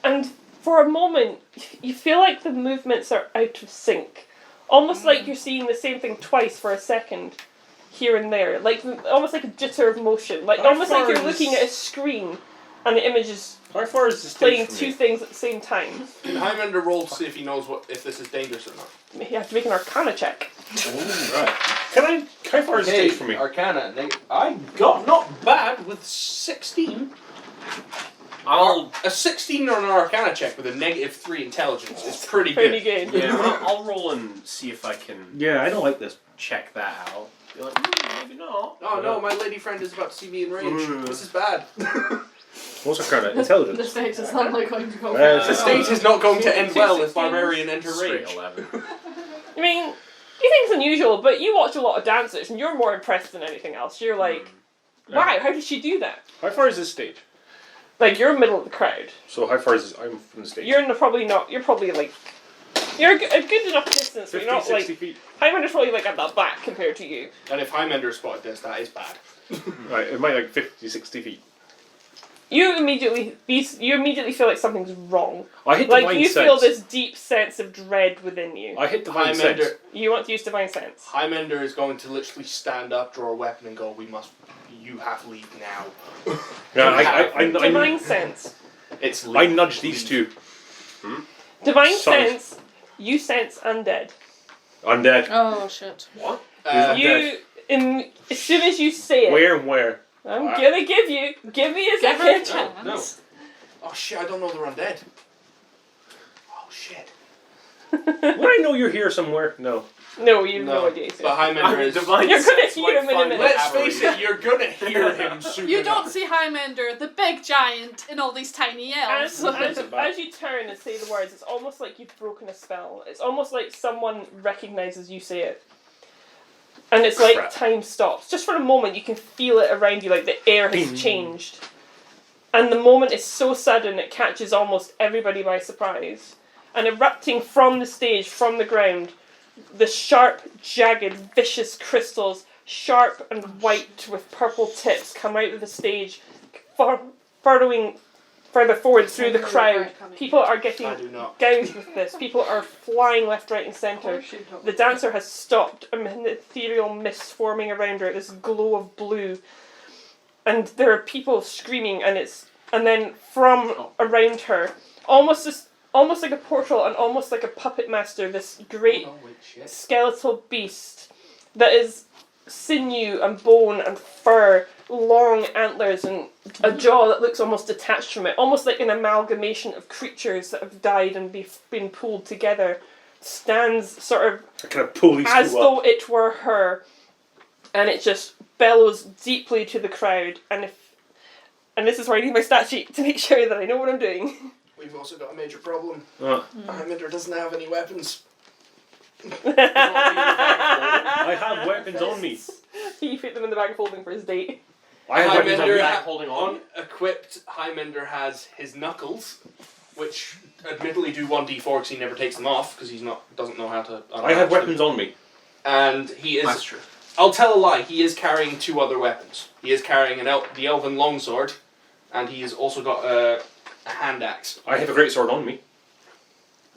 B: and for a moment you feel like the movements are out of sync, almost like you're seeing the same thing twice for a second, here and there, like almost like a jitter of motion, like
E: How
B: almost like
E: far
B: you're
E: is-
B: looking at a screen, and the image is
E: How far is this
B: playing
E: stage from
B: two
E: me?
B: things at the same time.
A: Can Highmender roll to see if he knows if this is dangerous or not?
B: You have to make an Arcana check.
E: Ooh, right. How far is the stage from me?
A: Arcana. I got not bad with 16. A 16 on an Arcana check with a -3 intelligence is pretty
B: Pretty
A: good.
B: good.
D: Yeah, I'll roll and see if I can
E: Yeah, I don't like this.
D: check that out. Be like, maybe not.
A: Oh no, my lady friend is about to see me in rage.
D: Mm.
A: This is bad.
E: What's a kind of
C: The
E: intelligence?
C: stage is not like going to go
E: The
A: The stage is not going to end well if
B: 16s.
A: Barbarian enter
D: Straight
A: rage.
D: 11.
B: I mean, You think it's unusual, but you watch a lot of dancers and you're more impressed than anything else. You're like, wow, how did she do that?
E: How far is this stage?
B: Like, you're middle of the crowd.
E: So how far is this? I'm from the stage.
B: You're probably not, you're probly like, you're a good enough distance, but
E: 50,
B: you're not
E: 60
B: like,
E: feet.
B: Highmender's probably like at the back compared to you.
A: And if Highmender spotted this, that is bad.
E: Right, it might like 50, 60 feet.
B: You immediately feel like something's wrong.
E: I hit
B: Like,
E: divine
B: you
E: sense.
B: feel this deep sense of dread within you.
E: I hit divine sense.
A: Highmender,
B: You want to use divine sense.
A: Highmender is going to literally stand up, draw a weapon, and go, you have to leave now.
E: Yeah,
B: Divine sense.
A: It's
E: I nudged these two.
B: Divine
E: Sorry.
B: sense, you sense undead.
E: Undead.
C: Oh shit.
A: What?
B: You, as soon as you say it,
E: Where and where?
B: I'm gonna give me a
C: Give her a
B: second.
C: chance.
A: Oh shit, I don't know they're undead. Oh shit.
E: Would I know you're here somewhere? No.
B: No, you have no idea.
A: But Highmender is...
D: divine
B: You're gonna
D: sense
B: hear
D: might
B: him in a
D: find
B: minute.
A: Let's
D: Avery.
A: face it, you're gonna hear him soon
C: You
A: enough.
C: don't see Highmender, the big giant, in all these tiny elves.
B: As you turn and say the words, it's almost like you've broken a spell. It's almost like someone recognises you say it. And it's like
E: Crap.
B: time stops. Just for a moment, you can feel it around you, like the air has
E: Bing.
B: changed. And the moment is so sudden, it catches almost everybody by surprise. And erupting from the stage, from the ground, the sharp, jagged, vicious crystals, sharp and white with purple tips, come out of the stage, furrowing further forward through the crowd. People are getting
A: I do not.
B: gouged with this. People are flying left, right and centre. The dancer has stopped, an ethereal mist forming around her, this glow of blue. And there are people screaming, and then from around her, almost like a portal and almost like a puppet master, this great
A: Oh, wait, shit.
B: skeletal beast that is sinew and bone and fur, long antlers and a jaw that looks almost detached from it, almost like an amalgamation of creatures that have died and been pulled together, stands sort of
E: I kind of pull these
B: as
E: two
B: though
E: up.
B: it were her, and it just bellows deeply to the crowd. And this is where I need my stat sheet to make sure that I know what I'm doing.
A: We've also got a major problem.
E: Uh,
A: Highmender doesn't have any weapons.
E: I have weapons on me.
B: He put them in the bag of holding for his date.
E: I have weapons on me.
A: Highmender,
D: holding on.
A: unequipped, Highmender has his knuckles, which admittedly do 1d4 because he never takes them off because doesn't know how to.
E: I have weapons on me.
A: And he is.
D: That's true.
A: I'll tell a lie. He is carrying two other weapons. He is carrying the elven longsword, and he has also got a hand axe.
E: I have a great sword on me.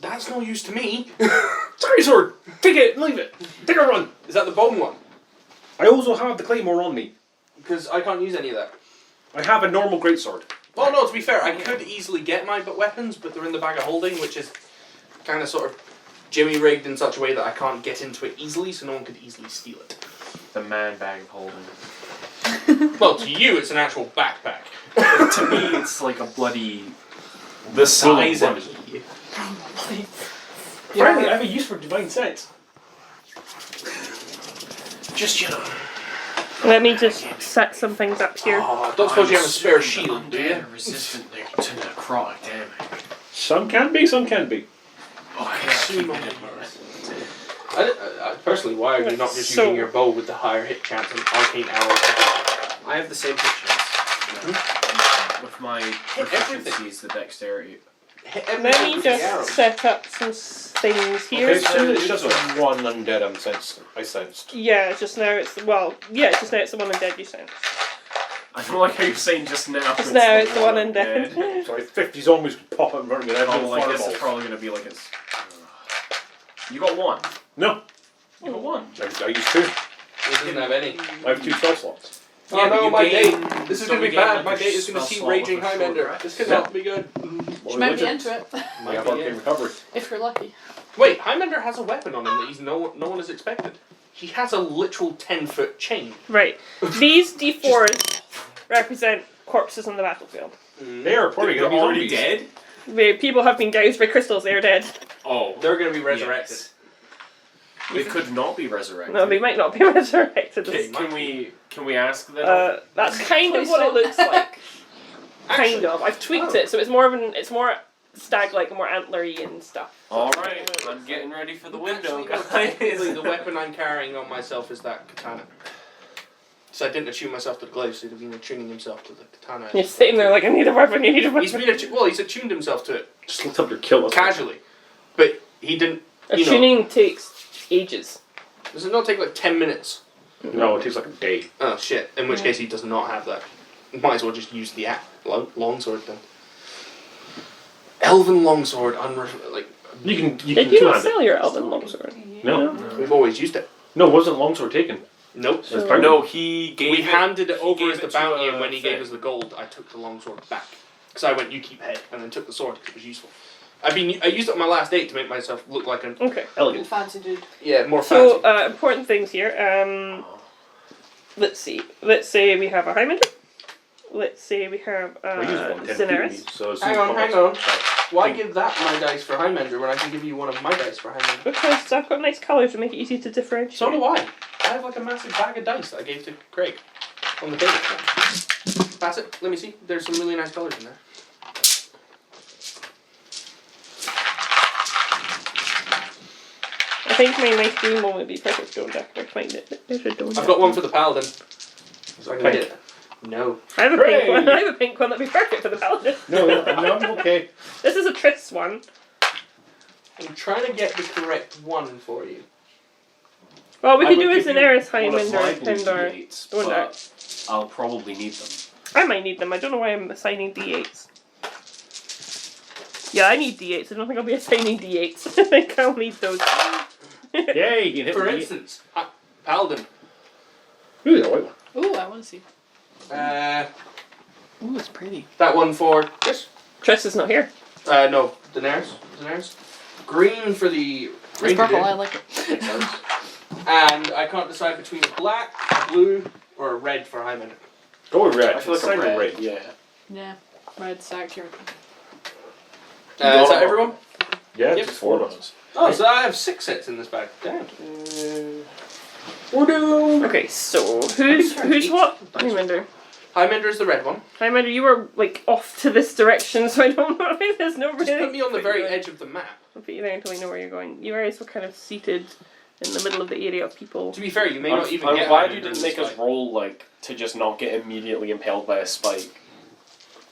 A: That's no use to me.
E: Sorry, sword. Take it. Leave it. Take a run.
A: Is that the bone one?
E: I also have the claymore on me.
A: Because I can't use any of that.
E: I have a normal greatsword.
A: Well, no, to be fair, I could easily get my weapons, but they're in the bag of holding, which is kind of sort of jimmy rigged in such a way that I can't get into it easily, so no one could easily steal it.
D: The man bag of holding.
A: Well, to you, it's an actual backpack.
D: To me, it's like a bloody... The size
E: Full
D: of
E: of
D: me.
E: Apparently, I have a use for divine sense.
D: Just,
B: Let me just set some things up here.
A: Oh, don't suppose you have a spare shield, do you?
D: Resistant to necrotic damage.
E: Some can be, some can be.
D: Oh, I
A: assume
D: keep
A: I'm
D: it
A: I personally, why are you not just using your bow with the higher hit chance and arcane arrow?
D: I have the same hit chance. With my proficiencies, the dexterity.
A: Hit
B: Let
A: everything
B: me
A: with the
B: just
A: arrow.
B: set up some things here.
E: Okay, so it's just one undead I sensed.
B: Yeah, just now it's the one undead you sent.
D: I don't like how you're saying just now.
B: Just now it's the one undead.
E: Sorry, 50 zombies could pop up and run me.
D: Oh, like this is probably going to be like it's... You got one.
E: No,
D: You got one.
E: I used two.
A: He doesn't have any.
E: I have 2 spell slots.
A: Oh
D: Yeah, but
A: no,
D: you
A: my
D: gain-
A: date. This is
D: so
A: going to
D: you
A: be
D: gain,
A: bad.
D: like,
A: My
D: a
A: date is going to
D: spell
A: see
D: slot
A: Raging
D: with a sword,
A: Highmender.
D: right?
A: This could not be good.
C: She might be into it,
E: I have arcane recovery.
C: if you're lucky.
A: Wait, Highmender has a weapon on him that no one has expected. He has a literal 10-foot chain.
B: Right. These D4s represent corpses on the battlefield.
E: They are probably
D: They're
E: going to be
D: already
E: zombies.
D: dead?
B: People have been gouged by crystals, they are dead.
D: Oh.
A: They're going to be resurrected.
D: Yes. They could not be resurrected.
B: No, they might not be resurrected.
D: Can we ask them?
B: That's kind of what it looks like. Kind of. I've tweaked it, so it's more stag-like and more antlery and stuff.
D: Alright, I'm getting ready for the window,
A: Actually,
D: guys.
A: the weapon I'm carrying on myself is that katana. So I didn't attune myself to the glaive, so he'd have been attuning himself to the katana.
B: You're sitting there like, I need a weapon, I need a weapon.
A: He's been he's attuned himself to it
E: Just looked up your kill.
A: casually, but he didn't.
B: Tuning takes ages.
A: Does it not take like 10 minutes?
E: No, it takes like a day.
A: Oh shit! In which case he does not have that. Might as well just use the longsword then. Elven longsword, like
E: You can
B: Did you not
E: two-hand it.
B: sell your elven longsword?
E: No.
A: we've always used it.
E: No, wasn't longsword taken?
A: Nope.
B: So-
E: It's
D: No, he gave
A: We
D: it.
A: handed it
D: he
A: over
D: gave
A: as the
D: it to
A: bounty,
D: a
A: and when he gave
D: thing.
A: us the gold, I took the longsword back. Because I went, you keep head, and then took the sword because it was useful. I used it on my last date to make myself look like an
B: Okay.
E: Elegant.
C: Fancy dude.
A: more
B: So,
A: fancy.
B: important things here. Let's see. Let's say we have a Highmender. Let's say we have
E: We use one 10
B: Cineris.
E: feet, so as
A: Hang
E: soon as
A: on,
E: possible.
A: hang on. Why give that my dice for Highmender when I can give you one of my dice for Highmender?
B: Because I've got nice colours to make it easy to differentiate.
A: So do I. I have like a massive bag of dice that I gave to Craig on the table. Pass it. Let me see. There's some really nice colours in there.
B: I think my nice green one would be perfect for Dawn Decker. Find it. There's a Dawn
A: I've got one for the Paladin. So I can
E: Pink.
A: get it. No.
B: I have a pink
E: Hooray!
B: one. I have a pink one that'd be perfect for the Paladin.
E: No, I'm okay.
B: This is a Triss one.
A: I'm trying to get the correct one for you.
B: Well, we
D: I
B: could
D: would
B: do a
D: give you
B: Cineris
D: one of
B: Highmender
D: my
B: and
D: blue
B: Pendar.
D: D8s,
B: One there.
D: but I'll probably need them.
B: I might need them. I don't know why I'm assigning D8s. Yeah, I need D8s. I don't think I'll be assigning D8s. I think I'll need those.
E: Yay! You can hit
A: For
E: me.
A: instance, Paladin.
E: Ooh, that white one.
C: Ooh, I want to see.
B: Ooh, it's pretty.
A: That one for Chris?
B: Triss is not here.
A: No, Daenerys. Green for the
C: It's
A: Ranger
C: purple,
A: dude.
C: I like it.
A: Makes sense. And I can't decide between a black, a blue, or a red for Highmender.
E: Go with red.
D: I feel like
E: Sign
D: a
E: in
D: red. Yeah.
C: Yeah, red's accurate.
A: Is that everyone?
E: Yeah,
A: Yep.
E: just 4 of us.
A: Oh, so I have 6 sets in this bag. Damn.
E: We're doomed.
B: Okay, so who's what? Highmender.
A: Highmender is the red one.
B: Highmender, you were like off to this direction, so I don't know if there's no
A: Just
B: really.
A: put me on the very edge of the map.
B: I'll put you there until we know where you're going. You guys were kind of seated in the middle of the area of people.
A: To be fair, you may not even
D: I'm
A: get
D: glad
A: Highmender
D: you
A: in
D: didn't
A: this
D: make us
A: fight.
D: roll like to just not get immediately impaled by a spike.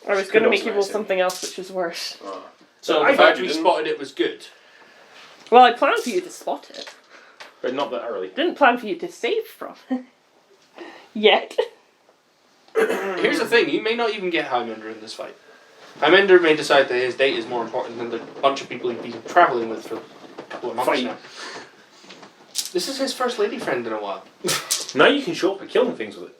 B: I was going to
D: Kudos,
B: make you roll
D: Mason.
B: something else, which is worse.
A: So
D: I
A: the
D: thought
A: fact
D: you
A: we
D: didn't.
A: spotted it was good.
B: Well, I planned for you to spot it.
E: But not that early.
B: Didn't plan for you to save from. Yet.
A: Here's the thing, you may not even get Highmender in this fight. Highmender may decide that his date is more important than the bunch of people he's been travelling with for a couple of months
E: Fight.
A: now. This is his first lady friend in a while.
E: Now you can show up for killing things with it.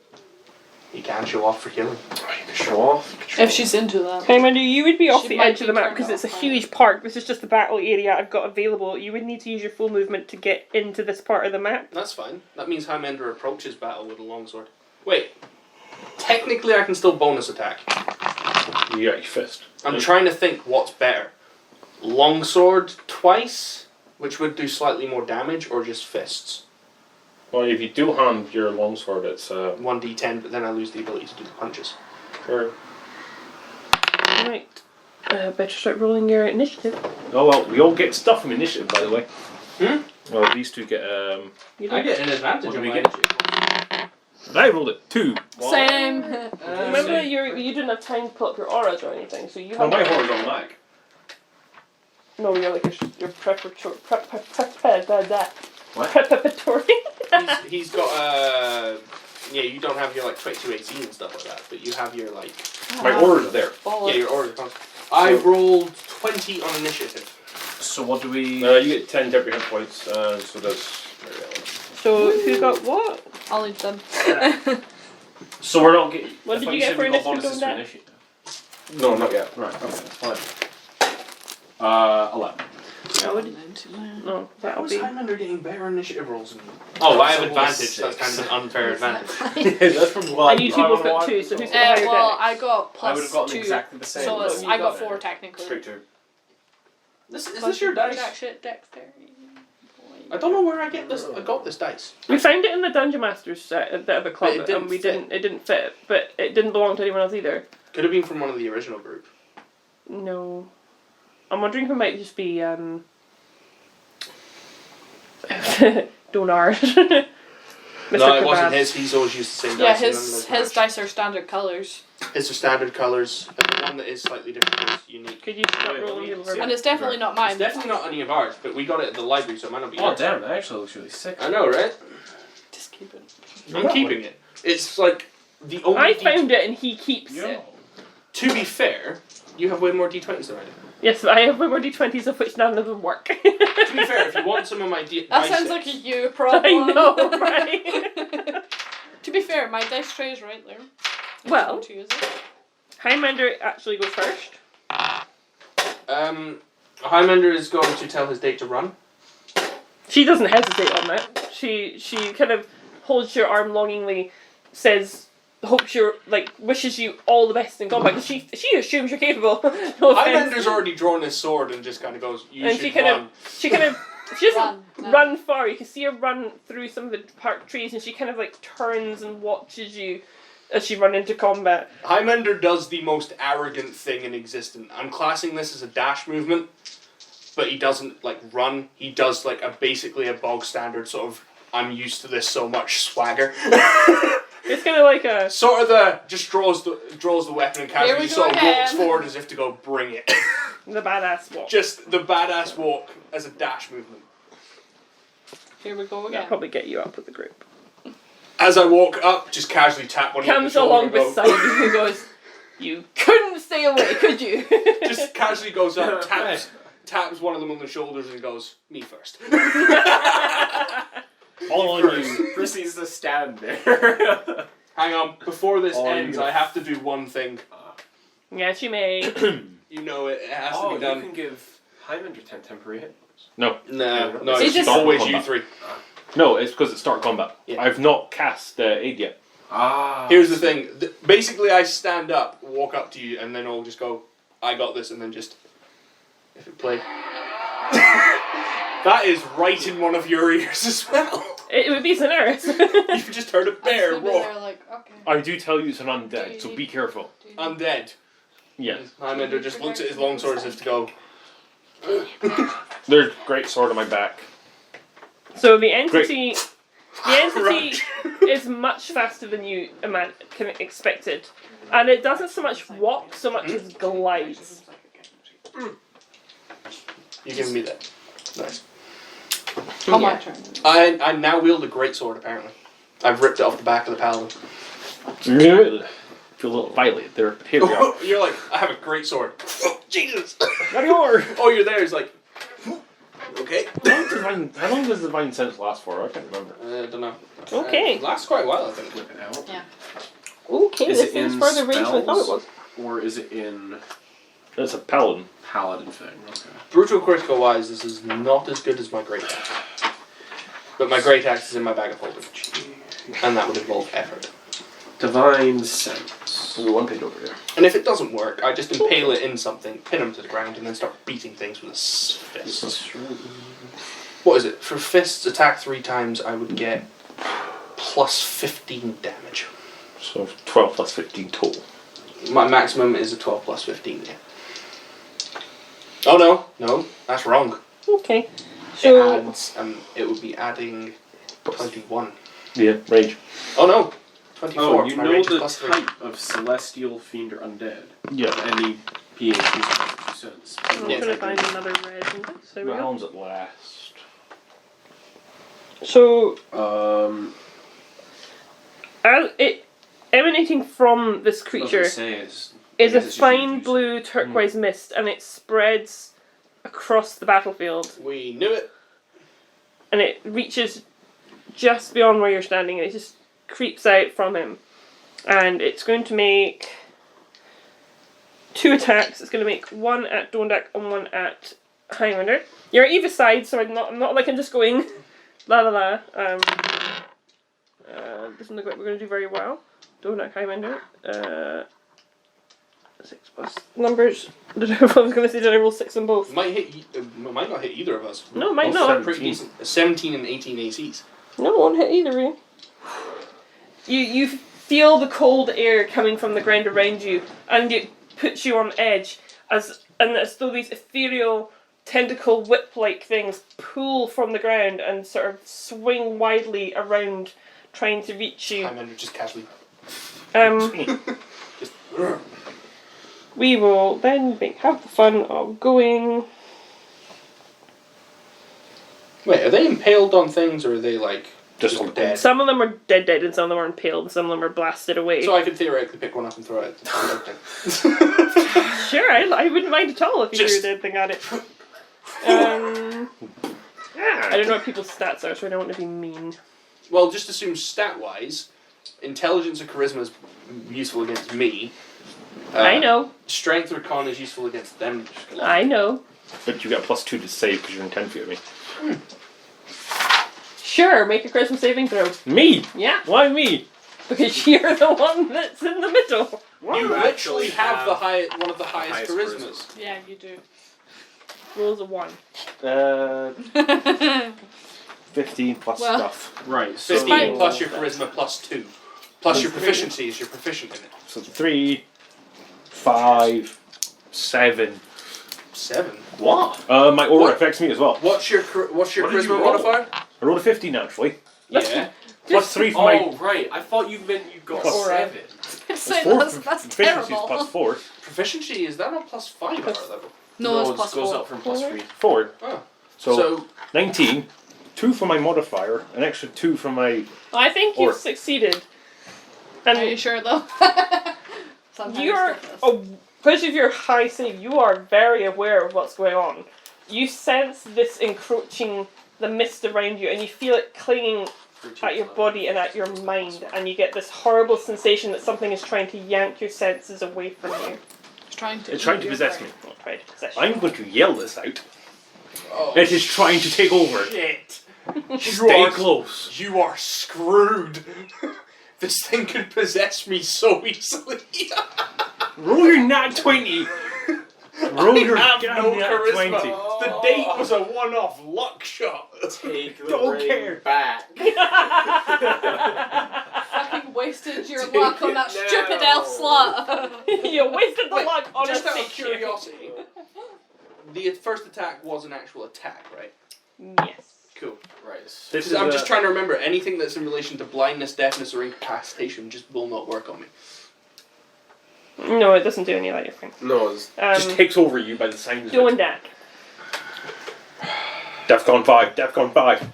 A: He can show off for killing.
E: Oh, you can show off.
C: If she's into that.
B: Highmender, you would be off
C: She
B: the
C: might
B: edge of the
C: be
B: map
C: turned
B: because it's a
C: off by
B: huge
C: it.
B: park. This is just the battle area I've got available. You would need to use your full movement to get into this part of the map.
A: That's fine. That means Highmender approaches battle with a longsword. Wait. Technically I can still bonus attack.
E: You got your fist.
A: I'm trying to think what's better. Longsword twice, which would do slightly more damage, or just fists?
E: Well, if you do hand your longsword, it's
A: 1d10, but then I lose the ability to do the punches.
E: sure.
B: Right. Better start rolling your initiative.
E: Oh well, we all get stuff from initiative, by the way.
A: Hmm?
E: Well, these two get
B: You
A: I
B: don't.
A: get an advantage
E: What do
A: on
E: we
A: my
E: get?
A: initiative.
E: I rolled it 2.
C: Same.
B: Remember, you didn't have time to pull up your auras or anything, so you
E: Well,
B: have.
E: my horror's on lag.
B: No, you're like your preparatory.
E: What?
B: Preparatory.
A: He's got yeah, you don't have your like 22 AC and stuff like that, but you have your like
E: My orders are there.
A: yeah, your order. I rolled 20 on initiative.
D: So what do we?
E: You get 10 temporary hit points, so that's.
B: So who got what?
C: I'll leave them.
D: So we're not getting.
B: What
D: I
B: did
D: thought
B: you get
D: said
B: for
D: we got
B: initiative,
D: bonuses for
B: Dom?
D: initiative.
E: No, not yet.
D: Right. Okay. That's fine. 11.
B: No, what did, no,
A: How
B: that'll
A: is
B: be.
A: Highmender getting better initiative rolls than you? Oh, I have
D: So
A: advantage.
D: six.
A: That's kind of an unfair advantage.
E: That's from
D: Well,
B: And you two
D: I
B: both
D: don't know
B: got
D: why-
B: 2, so who's got the higher
C: Well,
B: dex?
C: I got
D: I would have
C: plus
D: gotten
C: 2.
D: exactly the same.
C: So
D: but
C: it's,
D: you
C: I got
D: got
C: 4
D: it.
C: technically.
E: Straight 2.
A: Is
C: Plus
A: this your dice?
C: Dexterity.
A: I don't know where I get this. I got this dice.
B: We found it in the Dungeon Masters set at the club,
A: But it didn't
B: and we
A: fit.
B: didn't. It didn't fit, but it didn't belong to anyone else either.
A: Could have been from one of the original group.
B: No. I'm wondering if it might just be Donar. Mr.
A: No, it
B: Kebab.
A: wasn't his. He's always used the same
C: Yeah,
A: dice.
C: his dice are standard colours.
A: His are standard colours, and the one that is slightly different is unique.
B: Could you stop rolling the
C: And it's definitely not mine.
A: It's definitely not any of ours, but we got it at the library, so it might not be
D: Oh
A: yours.
D: damn, that actually looks really sick.
A: I know, right?
C: Just keep it.
A: I'm keeping it. It's like the only.
B: I found it and he keeps
D: Yo.
B: it.
A: To be fair, you have way more d20s than I do.
B: Yes, but I have way more d20s of which none of them work.
A: To be fair, if you want some of my
C: That sounds like a you problem.
B: I know, right?
C: To be fair, my dice tray is right there. If you
B: Well,
C: want to use it.
B: Highmender actually goes first.
A: Highmender is going to tell his date to run.
B: She doesn't hesitate on that. She kind of holds your arm longingly, says, hopes you're, wishes you all the best in combat, because she assumes you're capable. No offense.
A: Highmander's already drawn his sword and just kind of goes, you
B: And
A: should
B: she kind
A: run.
B: she doesn't
C: No.
B: run far. You can see her run through some of the park trees, and she kind of turns and watches you as you run into combat.
A: Highmender does the most arrogant thing in existence. I'm classing this as a dash movement, but he doesn't run. He does basically a bog standard sort of I'm used to this so much swagger.
B: It's kind of like a
A: Sort of just draws the weapon and
C: Here
A: casually
C: we go
A: sort of walks
C: again.
A: forward as if to go bring it.
B: the badass walk.
A: Just the badass walk as a dash movement.
C: Here we go
B: That'll
C: again.
B: probably get you up with the group.
A: As I walk up, just casually tap one of
B: Comes
A: the shoulder
B: along
A: and go,
B: beside you and goes, "You couldn't stay away, could you?"
A: just casually goes up, taps one of them on the shoulders and goes, me first.
E: All on you.
D: Proceeds to stand there.
A: Hang on, before this
D: Oh,
A: ends,
D: you-
A: I have to do one thing.
B: Yes, you may.
A: You know it has to
D: Oh,
A: be
D: you
A: done.
D: can give Highmender 10 temporary hit points.
A: No,
C: See,
A: it's
C: just-
A: always you
E: Combat.
A: three.
E: No, it's because it's start combat.
A: Yeah.
E: I've not cast aid yet.
D: Ah.
A: Here's the thing. Basically, I stand up, walk up to you, and then I'll just go, I got this, and then just... If it played... That is right in one of your ears as well.
B: It would be Daenerys.
A: You've just heard a
C: I
A: bear
C: stood
A: roar.
C: there like, okay.
E: I do tell you it's an undead, so be careful.
A: Undead.
E: Yes.
A: Highlander just looks at his longsword as if to go,
E: There's great sword on my back.
B: So the entity
A: Crunch.
B: is much faster than you expected, and it doesn't so much walk so much as glides.
A: You give me that. Nice.
C: On my turn.
A: I now wield a great sword, apparently. I've ripped it off the back of the paladin.
E: Feel a little violated there, but here we are.
A: You're like, I have a great sword. Oh, Jesus!
E: There you are.
A: Oh, you're there. It's like, okay.
E: How long does divine sense last for? I can't remember.
A: I don't know.
B: Okay.
A: It lasts quite a while, I think.
D: Whip it out.
C: Yeah.
B: Okay,
D: Is
B: this
D: it
B: is
D: in
B: further range than I thought it
D: spells?
B: was.
D: Or is it in
E: That's a paladin.
D: paladin thing? Okay.
A: Brutal critical wise, this is not as good as my great axe. But my great axe is in my bag of holding. And that would involve effort.
D: Divine sense.
E: There's one page over here.
A: And if it doesn't work, I just impale it in something, pin them to the ground, and then start beating things with a fist. What is it? For fists, attack 3 times, I would get plus 15 damage.
E: So 12 plus 15 total.
A: My maximum is a 12 plus 15, yeah. Oh no, that's wrong.
B: Okay.
A: It
B: So
A: adds, it would be adding 21.
E: Yeah, range.
A: Oh no, 24.
D: Oh, you
A: My
D: know
A: range is
D: the
A: plus 3.
D: type of celestial, fiend, or undead?
E: Yeah.
D: Any being who's 2 cents.
B: I'm
A: Yeah.
B: gonna find another red in this. There we
E: The
B: go.
E: helm's at last.
B: So
D: It
B: emanating from this creature is a fine blue turquoise mist, and it spreads across the battlefield,
A: We knew it.
B: and it reaches just beyond where you're standing, and it just creeps out from him. And it's going to make 2 attacks. It's going to make 1 at Dondak and 1 at Highmender. You're at either side, so I'm not like I'm just going la la la. Doesn't look like we're going to do very well. Dondak, Highmender. 6 plus numbers. I don't know if I was going to say did I roll 6 on both.
A: Might might not hit either of us.
B: No, it might
E: Oh,
B: not.
E: seven.
A: Pretty decent. 17 and 18 ACs.
B: No, it won't hit either of you. You feel the cold air coming from the ground around you, and it puts you on edge as and as though these ethereal tentacle whip-like things pull from the ground and sort of swing widely around, trying to reach you.
A: Highmender just casually. Just.
B: We will then have the fun of going.
A: Wait, are they impaled on things, or are they like
E: Just
A: dead?
B: Some of them are dead, and some of them are impaled, and some of them are blasted away.
A: So I could theoretically pick one up and throw it.
B: Sure, I wouldn't mind at all if you
A: Just-
B: threw anything at it. I don't know what people's stats are, so I don't want to be mean.
A: Well, just assume stat-wise, intelligence or charisma is useful against me.
B: I know.
A: Strength or con is useful against them.
B: I know.
E: But you got +2 to save because you're in 10 feet of me.
B: Sure, make a charisma saving throw.
E: Me?
B: Yeah,
E: Why me?
B: because you're the one that's in the middle.
A: You actually have one of the highest charismas.
C: Yeah, you do.
B: Rolls a 1.
E: 15 plus
C: Well.
E: stuff.
D: Right. So
A: 15 plus your charisma plus 2. Plus your proficiency is you're proficient in it.
E: So 3, 5, 7.
A: 7.
E: What? My aura
A: What?
E: affects me as well.
A: What's your
D: What did you
A: charisma
D: roll?
A: modifier?
E: I rolled a 15 actually.
A: Yeah.
E: Plus 3 for my.
D: Oh right, I thought you meant you got
E: Plus
D: 7.
C: Say
E: Four
C: that's
E: proficiency is
C: terrible.
E: +4.
A: Proficiency, is that on plus 5 at our level?
C: No, it's
D: it
C: plus
D: goes
C: 4.
D: up from +3.
E: 4.
A: Oh.
E: So 19. 2 for my modifier. An extra 2 for my.
B: I think you've succeeded.
C: Are you
B: And
C: sure though? Sometimes
B: you're,
C: it's ridiculous.
B: because of your high save, you are very aware of what's going on. You sense this encroaching, the mist around you, and you feel it clinging at your body and at your mind, and you get this horrible sensation that something is trying to yank your senses away from you.
C: It's trying to.
E: It's trying to
C: eat your
E: possess
C: brain.
E: me.
B: Try to possess you.
E: I'm going to yell this out.
A: Oh,
E: It is trying to take over.
A: shit.
E: Stay close.
A: You are screwed. This thing could possess me so easily.
E: Roll your nat 20. Roll your
A: I have
E: damn
A: no
E: nat
A: charisma.
E: 20.
A: The date was a one-off luck shot.
D: Take the
E: Don't
D: ring
E: care.
D: back.
C: Fucking wasted your
D: Take
C: luck on
D: it
C: that
D: now.
C: stupid elf slut.
B: You wasted the
A: Wait,
B: luck on
A: just
B: a
A: out of
B: statue.
A: curiosity, the first attack was an actual attack, right?
B: Yes.
A: Cool.
D: Right.
E: This is
A: I'm just trying to remember anything that's in relation to blindness, deafness, or incapacitation just will not work on me.
B: No, it doesn't do any of that, you're fine.
D: No, it's
E: just takes over you by the sounds of
B: Doing
E: it.
B: that.
E: Defcon 5. Defcon 5.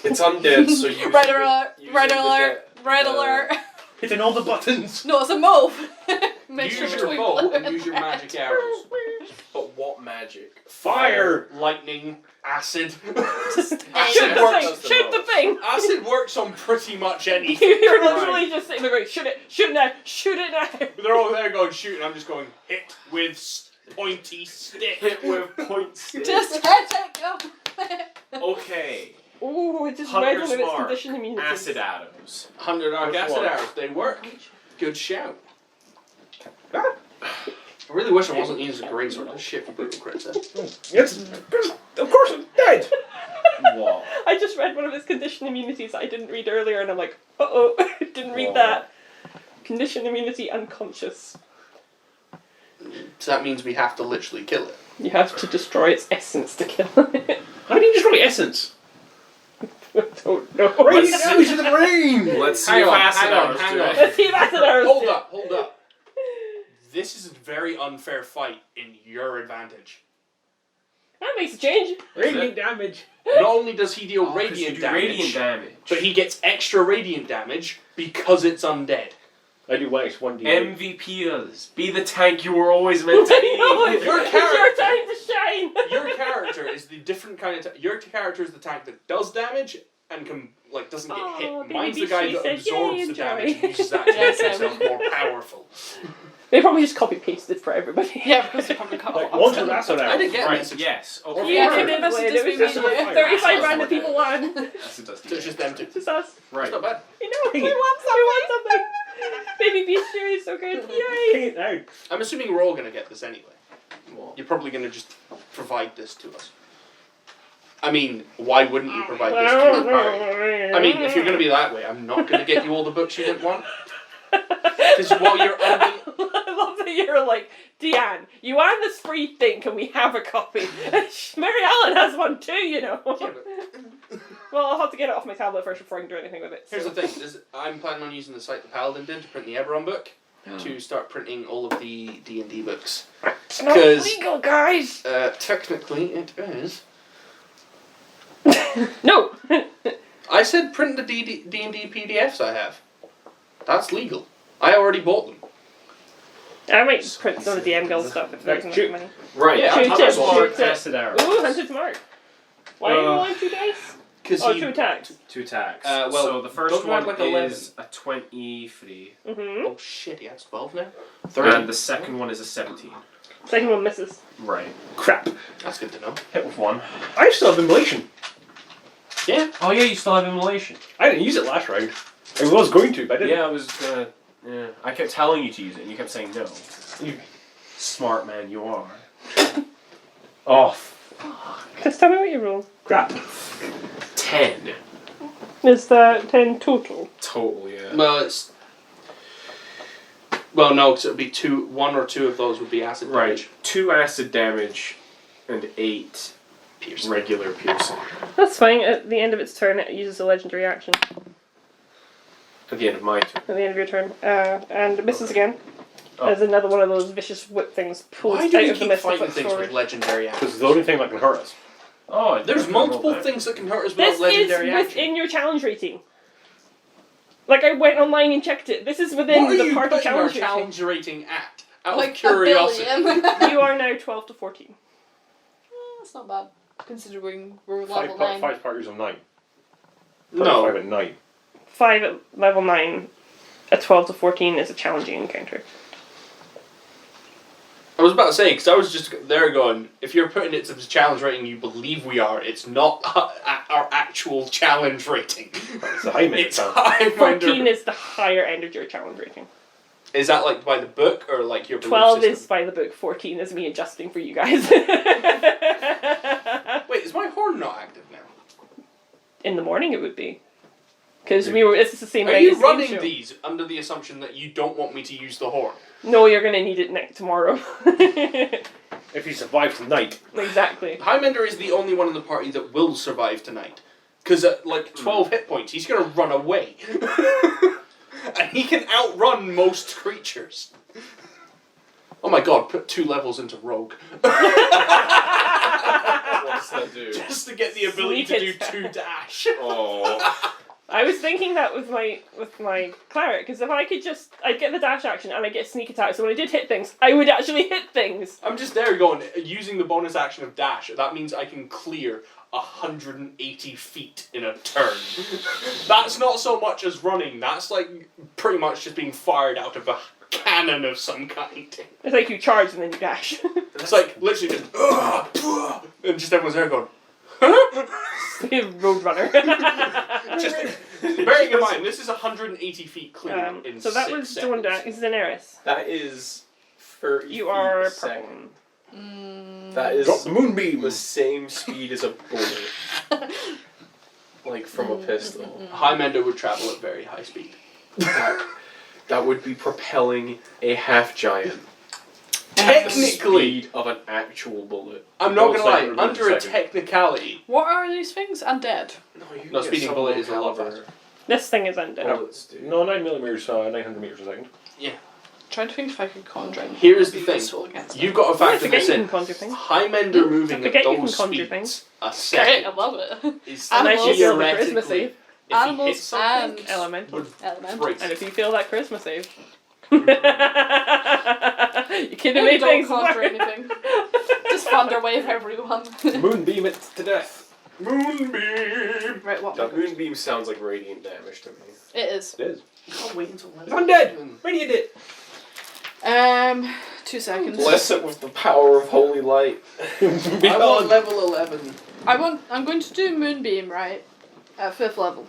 D: it's undead, so you.
C: Red alert! Red alert! Red alert!
E: Hitting all the buttons.
C: No, it's a move. Make
A: Use
C: sure
A: your
C: we
A: bow
C: blue.
A: and use your magic arrows.
D: But what magic?
E: Fire.
A: Lightning, acid.
B: Just
C: Shoot
B: shoot the
A: works.
B: thing!
D: Does the
B: Shoot the
D: most.
B: thing!
A: Acid works on pretty much anything.
B: You're literally just sitting there going, shoot it! Shoot it now! Shoot it now!
A: They're all there going shoot, and I'm just going hit with pointy stick.
D: Hit with point stick.
C: Just hit it, go.
D: Okay.
B: Ooh, it just read one
D: Hunter's
B: of its
D: mark.
B: condition immunity.
D: Acid atoms.
A: 100 arc
E: Which
A: acid
E: one?
A: arrows, they work. Good shout. I really wish I wasn't using a greatsword. This shit for brutal crits.
E: Yes. Of course I'm dead.
D: What?
B: I just read one of its condition immunities that I didn't read earlier, and I'm like, uh-oh, didn't read
D: Whoa.
B: that. Condition immunity unconscious.
A: So that means we have to literally kill it.
B: You have to destroy its essence to kill it.
E: How do you destroy essence?
B: I don't know.
D: Let's see.
E: Damage to the brain.
D: Let's see
A: Hang
D: if
A: on,
D: acid
A: hang on,
D: atoms
A: hang
D: do
A: on.
D: it.
B: Let's see if acid arrows
A: Hold
B: do.
A: up, hold up. This is a very unfair fight in your advantage.
B: That makes a change.
E: Radiant damage.
A: Not only does he deal
D: 'Cause you
A: radiant
D: do
A: damage,
D: radiant damage.
A: but he gets extra radiant damage because it's undead.
E: I do one D.
D: MVPs. Be the tank you were always meant to be.
B: No,
A: Your
B: it's your
A: character-
B: time to shine.
A: Your character is the different kind of. Your character is the tank that does damage and can doesn't get
B: Oh,
A: hit.
B: baby
A: Mine's the guy
B: she
A: that
B: said,
A: absorbs
B: "Yay,
A: the
B: enjoy."
A: damage and uses that to make himself more powerful.
B: They probably just copy pasted for everybody.
C: Yeah, because they probably cut
E: Like
C: off.
E: one to acid
A: I
E: arrow.
A: didn't get
D: Right,
A: message.
D: yes.
A: Or
D: Okay.
B: Yeah,
A: Fire.
B: they did
C: Message
B: it.
C: this
B: It was
C: week,
B: just
C: yeah.
B: 35 random people won.
D: Acid does
A: So it's just them two.
B: It's just us.
D: Right.
A: It's not bad.
B: I know, we won something. Baby Beast is so good. Yay.
E: Take it out.
A: I'm assuming we're all gonna get this anyway.
D: What?
A: You're probably gonna just provide this to us. I mean, why wouldn't you provide this to your party? I mean, if you're gonna be that way, I'm not gonna get you all the books you didn't want. Because while you're
B: I love that you're like, Deanne, you and the spree thing, can we have a copy? Mary Ellen has one too, you know.
A: Yeah, but
B: Well, I'll have to get it off my tablet first before I can do anything with it.
A: here's
B: so.
A: the thing: I'm planning on using the site the Paladin did to print the Eberron book to start printing all of the D&D books.
B: It's not
A: 'Cause-
B: legal, guys!
A: Technically, it is.
B: No!
A: I said print the D&D PDFs I have. That's legal. I already bought them.
B: I might print some of the DM Guild stuff if there's enough money.
D: Right.
A: Yeah,
B: Shoot
A: I'm
B: it,
A: not
B: shoot it.
E: Acid arrows.
B: Ooh, Hunter's Mark. Why are you rolling 2 dice?
A: Because
B: Oh, 2 attacks.
D: 2 attacks.
A: well,
D: so the first
A: don't you have,
D: one
A: like, 11?
D: is a 23,
B: Mm-hmm.
A: Oh shit, he has 12 now?
D: and the second one is a 17.
B: Second one misses.
D: Right.
E: Crap.
A: That's good to know.
D: Hit with 1.
E: I still have immolation.
A: Yeah.
E: Oh yeah, you still have immolation.
F: I didn't use it last round. I was going to, but I didn't.
D: Yeah, I was gonna. Yeah, I kept telling you to use it, and you kept saying no. You smart man, you are.
E: Oh,
B: Just tell me what you roll.
E: crap.
D: 10
B: Is that 10 total?
D: total. Yeah.
A: Well, it's... Well, no, because it would be 1 or 2 of those would be acid
D: Right.
A: damage.
D: 2 acid damage, and 8
A: Piercing.
D: regular piercing.
B: That's fine. At the end of its turn, it uses a legendary action.
D: At the end of my turn.
B: At the end of your turn. And it misses again.
D: Oh.
B: As another one of those vicious whip things pulls
A: Why
B: out
A: do we
B: of the
A: keep
B: mist and
A: fighting
B: flips
A: things
B: forward.
A: with legendary
F: Because
A: actions?
F: it's the only thing that can hurt us.
D: Oh,
A: There's multiple things that can hurt us
B: This
A: without
B: is
A: legendary action.
B: within your challenge rating. Like, I went online and checked it. This is within
A: What are
B: the
A: you
B: party
A: putting our
B: challenge rating.
A: challenge rating at? Out
C: Like
A: of curiosity.
C: $1 billion.
B: You are now 12 to 14.
C: That's not bad, considering we're
F: Five,
C: level 9.
F: five parties of 9.
A: No.
F: 5 at 9.
B: 5 at level 9, a 12 to 14 is a challenging encounter.
A: I was about to say, because I was just there going, if you're putting it to the challenge rating you believe we are, it's not our actual challenge rating.
F: It's a Highmender
A: It's
F: sound.
B: 14
A: Highmender.
B: is the higher end of your challenge rating.
A: Is that like by the book or like your belief
B: 12
A: system?
B: is by the book, 14 is me adjusting for you guys.
A: Wait, is my horn not active now?
B: In the morning it would be. Because this is the same
A: Are
B: night
A: you
B: as the
A: running
B: show.
A: these under the assumption that you don't want me to use the horn?
B: No, you're going to need it tomorrow.
F: If you survive tonight.
B: Exactly.
A: Highmender is the only one in the party that will survive tonight. Because at like 12 hit points, he's going to run away. And he can outrun most creatures. Oh my god, put 2 levels into Rogue.
D: What does that do?
A: Just to get the ability to do 2 dash.
D: Oh.
B: I was thinking that with my cleric, because if I could I'd get the dash action and I'd get sneak attack, so when I did hit things, I would actually hit things.
A: I'm just there going, using the bonus action of dash, that means I can clear 180 feet in a turn. That's not so much as running, that's like pretty much just being fired out of a cannon of some kind.
B: It's like you charge and then you dash.
A: It's like literally just, and just everyone's there going,
B: Roadrunner.
A: just bearing in mind, this is 180 feet clear in
B: So that
A: 6
B: was
A: seconds.
B: Dondak. Is Daenerys.
D: That is 30
B: You
D: feet
B: are
D: a
B: purple.
D: second. That is
F: Drop the moonbeam.
D: the same speed as a bullet. Like from a pistol.
A: Highmender would travel at very high speed.
D: That would be propelling a half giant. The
A: Technically,
D: speed of an actual bullet.
A: I'm not
F: Don't
A: gonna lie,
F: say it
A: under a
F: second.
A: technicality,
C: What are these things? Undead.
D: You
A: No,
D: get
A: speeding
D: some
A: bullet is a
D: low
A: lot
D: caliber
A: faster.
B: This thing is undead.
D: bullets, dude.
F: No, 9 millimeters, 900 meters a second.
C: Trying to think if I could conjure anything
A: Here's
C: that would
A: the
C: be
A: thing.
C: useful against
A: You've
C: it.
A: got to
B: I
A: factor
B: forget
A: this
B: you
A: in.
B: can conjure things.
A: Highmender moving at
B: forget you can
A: those
B: conjure
A: speeds a
C: Great, I
A: second
C: love it.
A: is
B: And I should feel the charisma
A: theoretically,
B: save.
A: if he
C: Animals
A: hits something,
C: and
B: Elemental.
A: would
C: Elemental.
A: break.
B: And if you feel that charisma save. You can
C: Maybe
B: make
C: don't
B: things
C: conjure
B: work.
C: anything. Just thunderwave everyone.
F: Moonbeam it to death.
A: Moonbeam!
C: Right, what?
D: That moonbeam sounds like radiant damage to me.
C: It is.
F: It is.
A: Can't wait until
F: It's undead! Radiant it!
C: 2 seconds.
D: Bless it with the power of holy light.
A: I want level 11.
C: I'm going to do Moonbeam, right? At 5th level.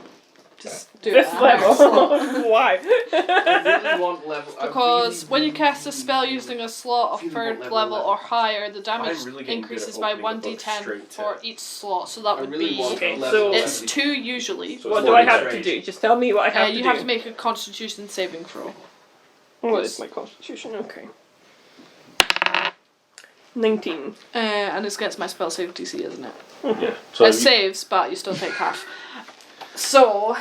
C: Just do
B: This
C: that.
B: level. Why?
A: I really want level.
C: Because when you cast a spell using a slot of
A: Really
C: 3rd
A: want
C: level
A: level
C: or higher, the damage
D: I'm really getting good
C: increases
D: at
C: by
D: opening a book
C: 1d10
D: straight to-
C: for each slot. So that
A: I
C: would
A: really
C: be.
A: want
B: Okay,
A: level
B: so-
C: It's
A: 11.
C: 2 usually.
F: So
B: What
F: it's
B: do I
F: more
B: have
F: than
B: to
A: range.
B: do? Just tell me what I have to
C: You
B: do.
C: have to make a Constitution saving throw.
B: What is my constitution? Okay. 19.
C: And it's against my spell save DC, isn't it?
E: Yeah. So
C: It saves, but you still take half. So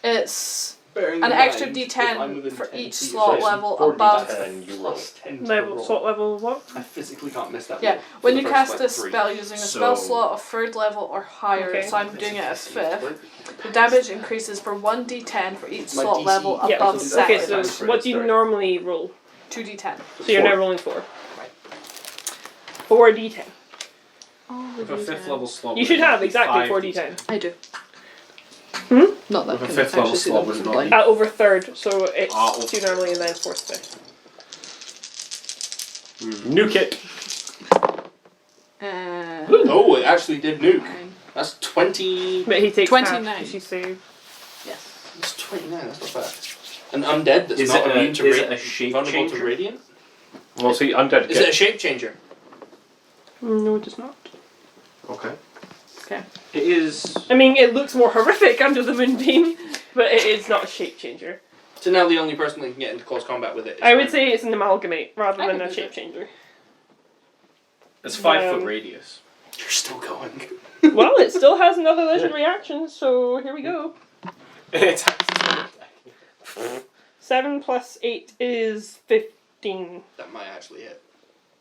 C: it's
A: Bearing
C: an
A: in
C: extra
A: mind, if I'm
C: D10
A: within
C: for
A: 10
C: each
A: feet of
C: slot
A: it,
C: level
E: 4d10
C: above.
E: you roll.
A: plus 10 to
B: Level,
A: roll.
B: slot level what?
A: I physically can't miss that.
C: Yeah,
A: roll
C: when
A: for
C: you
A: the
C: cast
A: first,
C: a
A: like, 3.
C: spell using a spell
D: So-
C: slot of 3rd level or higher,
B: Okay.
C: so I'm doing it at 5th, the damage increases for 1d10 for each
A: My
C: slot
A: DC
C: level
B: Yeah,
C: above
A: is
B: okay,
C: second.
B: so what do you normally roll?
C: 2d10.
B: So you're now rolling 4. 4d10.
D: With a 5th level slot.
B: You should have
D: would it be
B: exactly
D: 5d10?
B: 4d10.
C: I do.
B: Hmm?
C: Not that
D: With a
C: I can
D: 5th level
C: actually see
D: slot
C: that
D: would
C: from
D: not
C: blind.
D: be.
B: Over 3rd, so it's
D: over
B: 2 normally and then 4th, 5th.
E: Nuke it.
A: Oh, it actually did nuke.
C: 9.
A: That's 20.
B: But he takes
C: 29.
B: half if you save.
C: Yes.
A: That's 29. That's not bad. An undead that's
D: Is
A: not
D: it a-
A: immune to
D: is it a shape
A: vulnerable to
D: changer?
A: radiant.
E: Well, see, undead.
A: Is it a shape changer?
B: No, it does not.
D: Okay.
C: Okay.
D: It is.
B: I mean, it looks more horrific under the moonbeam, but it is not a shape changer.
A: So now the only person that can get into close combat with it is
B: I would
A: Frank.
B: say it's an amalgamate rather
C: I
B: than
C: can
B: a
C: do
B: shape
C: that.
B: changer.
D: It's 5-foot
B: Um,
D: radius.
A: You're still going.
B: Well, it still has another legendary action, so here we go.
D: It's
B: 7 plus 8 is 15.
A: That might actually hit.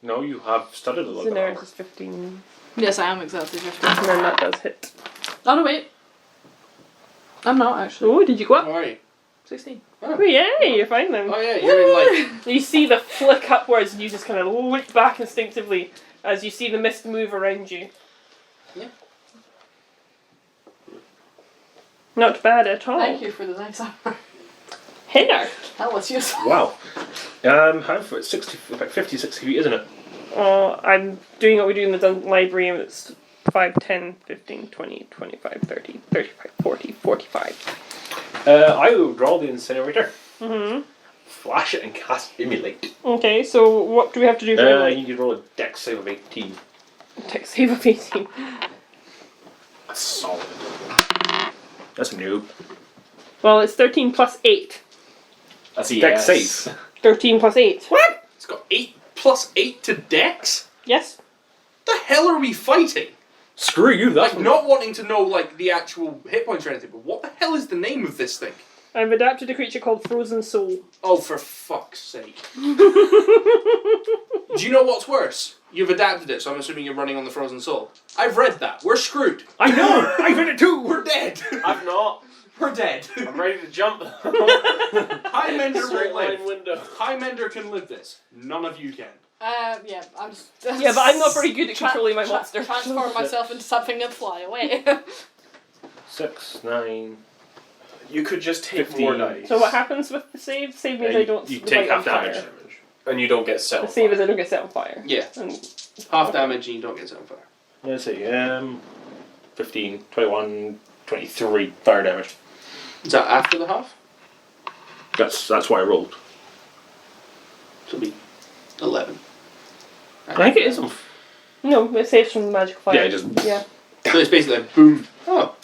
E: No, you have studied a little bit.
B: Daenerys is 15.
C: Yes, I am exactly 15.
B: And then that does hit.
C: Oh no, wait. I'm not actually.
B: Oh, did you go up?
A: How are you?
C: 16.
B: Oh, yay, you're fine then.
A: Oh yeah, you're in like.
B: You see the flick upwards and you just kind of look back instinctively as you see the mist move around you.
A: Yeah.
B: Not bad at all.
C: Thank you for the nice armor.
B: Hinner.
C: That was useful.
E: Wow. How for 60, about 50, 60 feet, isn't it?
B: I'm doing what we do in the library and it's 5, 10, 15, 20, 25, 30, 35, 40, 45.
E: I will draw the incinerator,
B: Mm-hmm.
E: flash it, and cast Immolate.
B: Okay, so what do we have to do for
E: You need to roll a dex save of 18.
B: Tech save of 18.
D: That's solid.
E: That's a noob.
B: Well, it's 13 plus 8.
D: That's a
E: Dex
D: yes.
E: save.
B: 13 plus 8.
A: What? It's got 8 plus 8 to Dex.
B: Yes?
A: The hell are we fighting?
E: Screw you, that's
A: Like not wanting to know like the actual hit points or anything, but what the hell is the name of this thing?
B: I've adapted a creature called Frozen Soul.
A: Oh, for fuck's sake! Do you know what's worse? You've adapted it, so I'm assuming you're running on the Frozen Soul. I've read that. We're screwed.
E: I know! I've read it too!
A: We're dead.
D: I've not.
A: We're dead.
D: I'm ready to jump.
A: Highmender
D: Straight
A: will
D: line
A: live.
D: window.
A: Highmender can live this. None of you can.
C: Yeah, I'm just.
B: Yeah, but I'm not very good at controlling my monster.
C: Transform myself into something and fly away.
E: 6, 9.
D: You could just take
E: 15.
D: more dice.
B: So what happens with the save? Save means I don't
E: You
B: light
E: take
B: on
E: half
B: fire.
E: damage.
D: And you don't get set
B: The
D: on
B: save is
D: fire.
B: I don't get set on fire.
A: Yeah.
B: And
A: Half damage and you don't get set on fire.
E: Let's see, 15, 21, 23 fire damage.
A: Is that after the half?
E: That's what I rolled.
A: So it'll be 11.
E: I think it is.
B: no, it saves from the magical fire.
E: Yeah, just.
B: Yeah.
A: So it's basically like boom. Oh.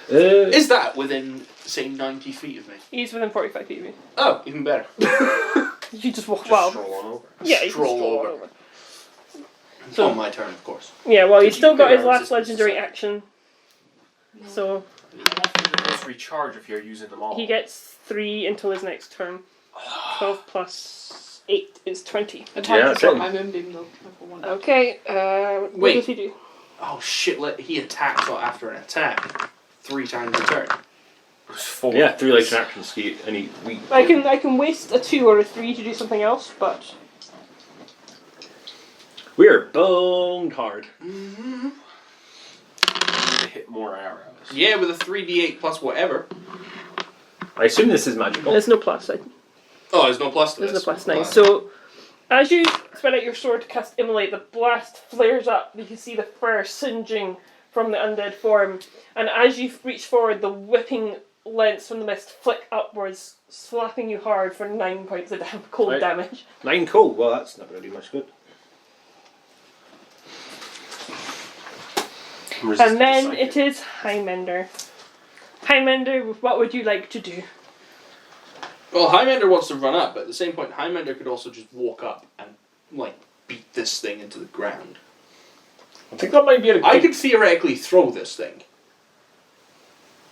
E: Uh,
A: Is that within, say, 90 feet of me?
B: He's within 45 feet of you.
A: Oh, even better.
B: You just walk.
D: Just
B: Well,
D: stroll on over.
B: yeah, you
A: stroll
B: can stroll
A: over.
B: over.
A: So, on my turn, of course.
B: Yeah, well, he's
A: Did
B: still
A: you
B: got
A: get
B: his
A: our
B: last
A: resistance
B: legendary
A: to
B: action. So
D: Just recharge if you're using them all.
B: he gets 3 until his next turn. 12 plus 8 is 20.
C: I tried
E: Yeah,
C: to
E: that's
C: drop
E: it.
C: my moonbeam though. If I wanted.
B: Okay, what
A: Wait.
B: does he do?
A: Oh shit, he attacks after an attack 3 times a turn.
D: It's 4.
E: yeah, 3 legendary actions, and we.
B: I can waste a 2 or a 3 to do something else, but
E: We are boned hard.
A: Mm-hmm.
D: To hit more arrows.
A: Yeah, with a 3d8 plus whatever.
E: I assume this is magical.
B: there's no plus.
A: Oh, there's no plus to
B: There's
A: this.
B: no plus 9. So as you spread out your sword to cast Immolate, the blast flares up. You can see the fur singeing from the undead form, and as you reach forward, the whipping lengths from the mist flick upwards, slapping you hard for 9 points of cold
E: Right.
B: damage.
E: 9 cold. Well, that's not going to do much good.
B: And then it is Highmender. Highmender, what would you like to do?
A: Well, Highmender wants to run up, but at the same point, Highmender could also just walk up and, like, beat this thing into the ground.
F: I think that might be a.
A: I could theoretically throw this thing.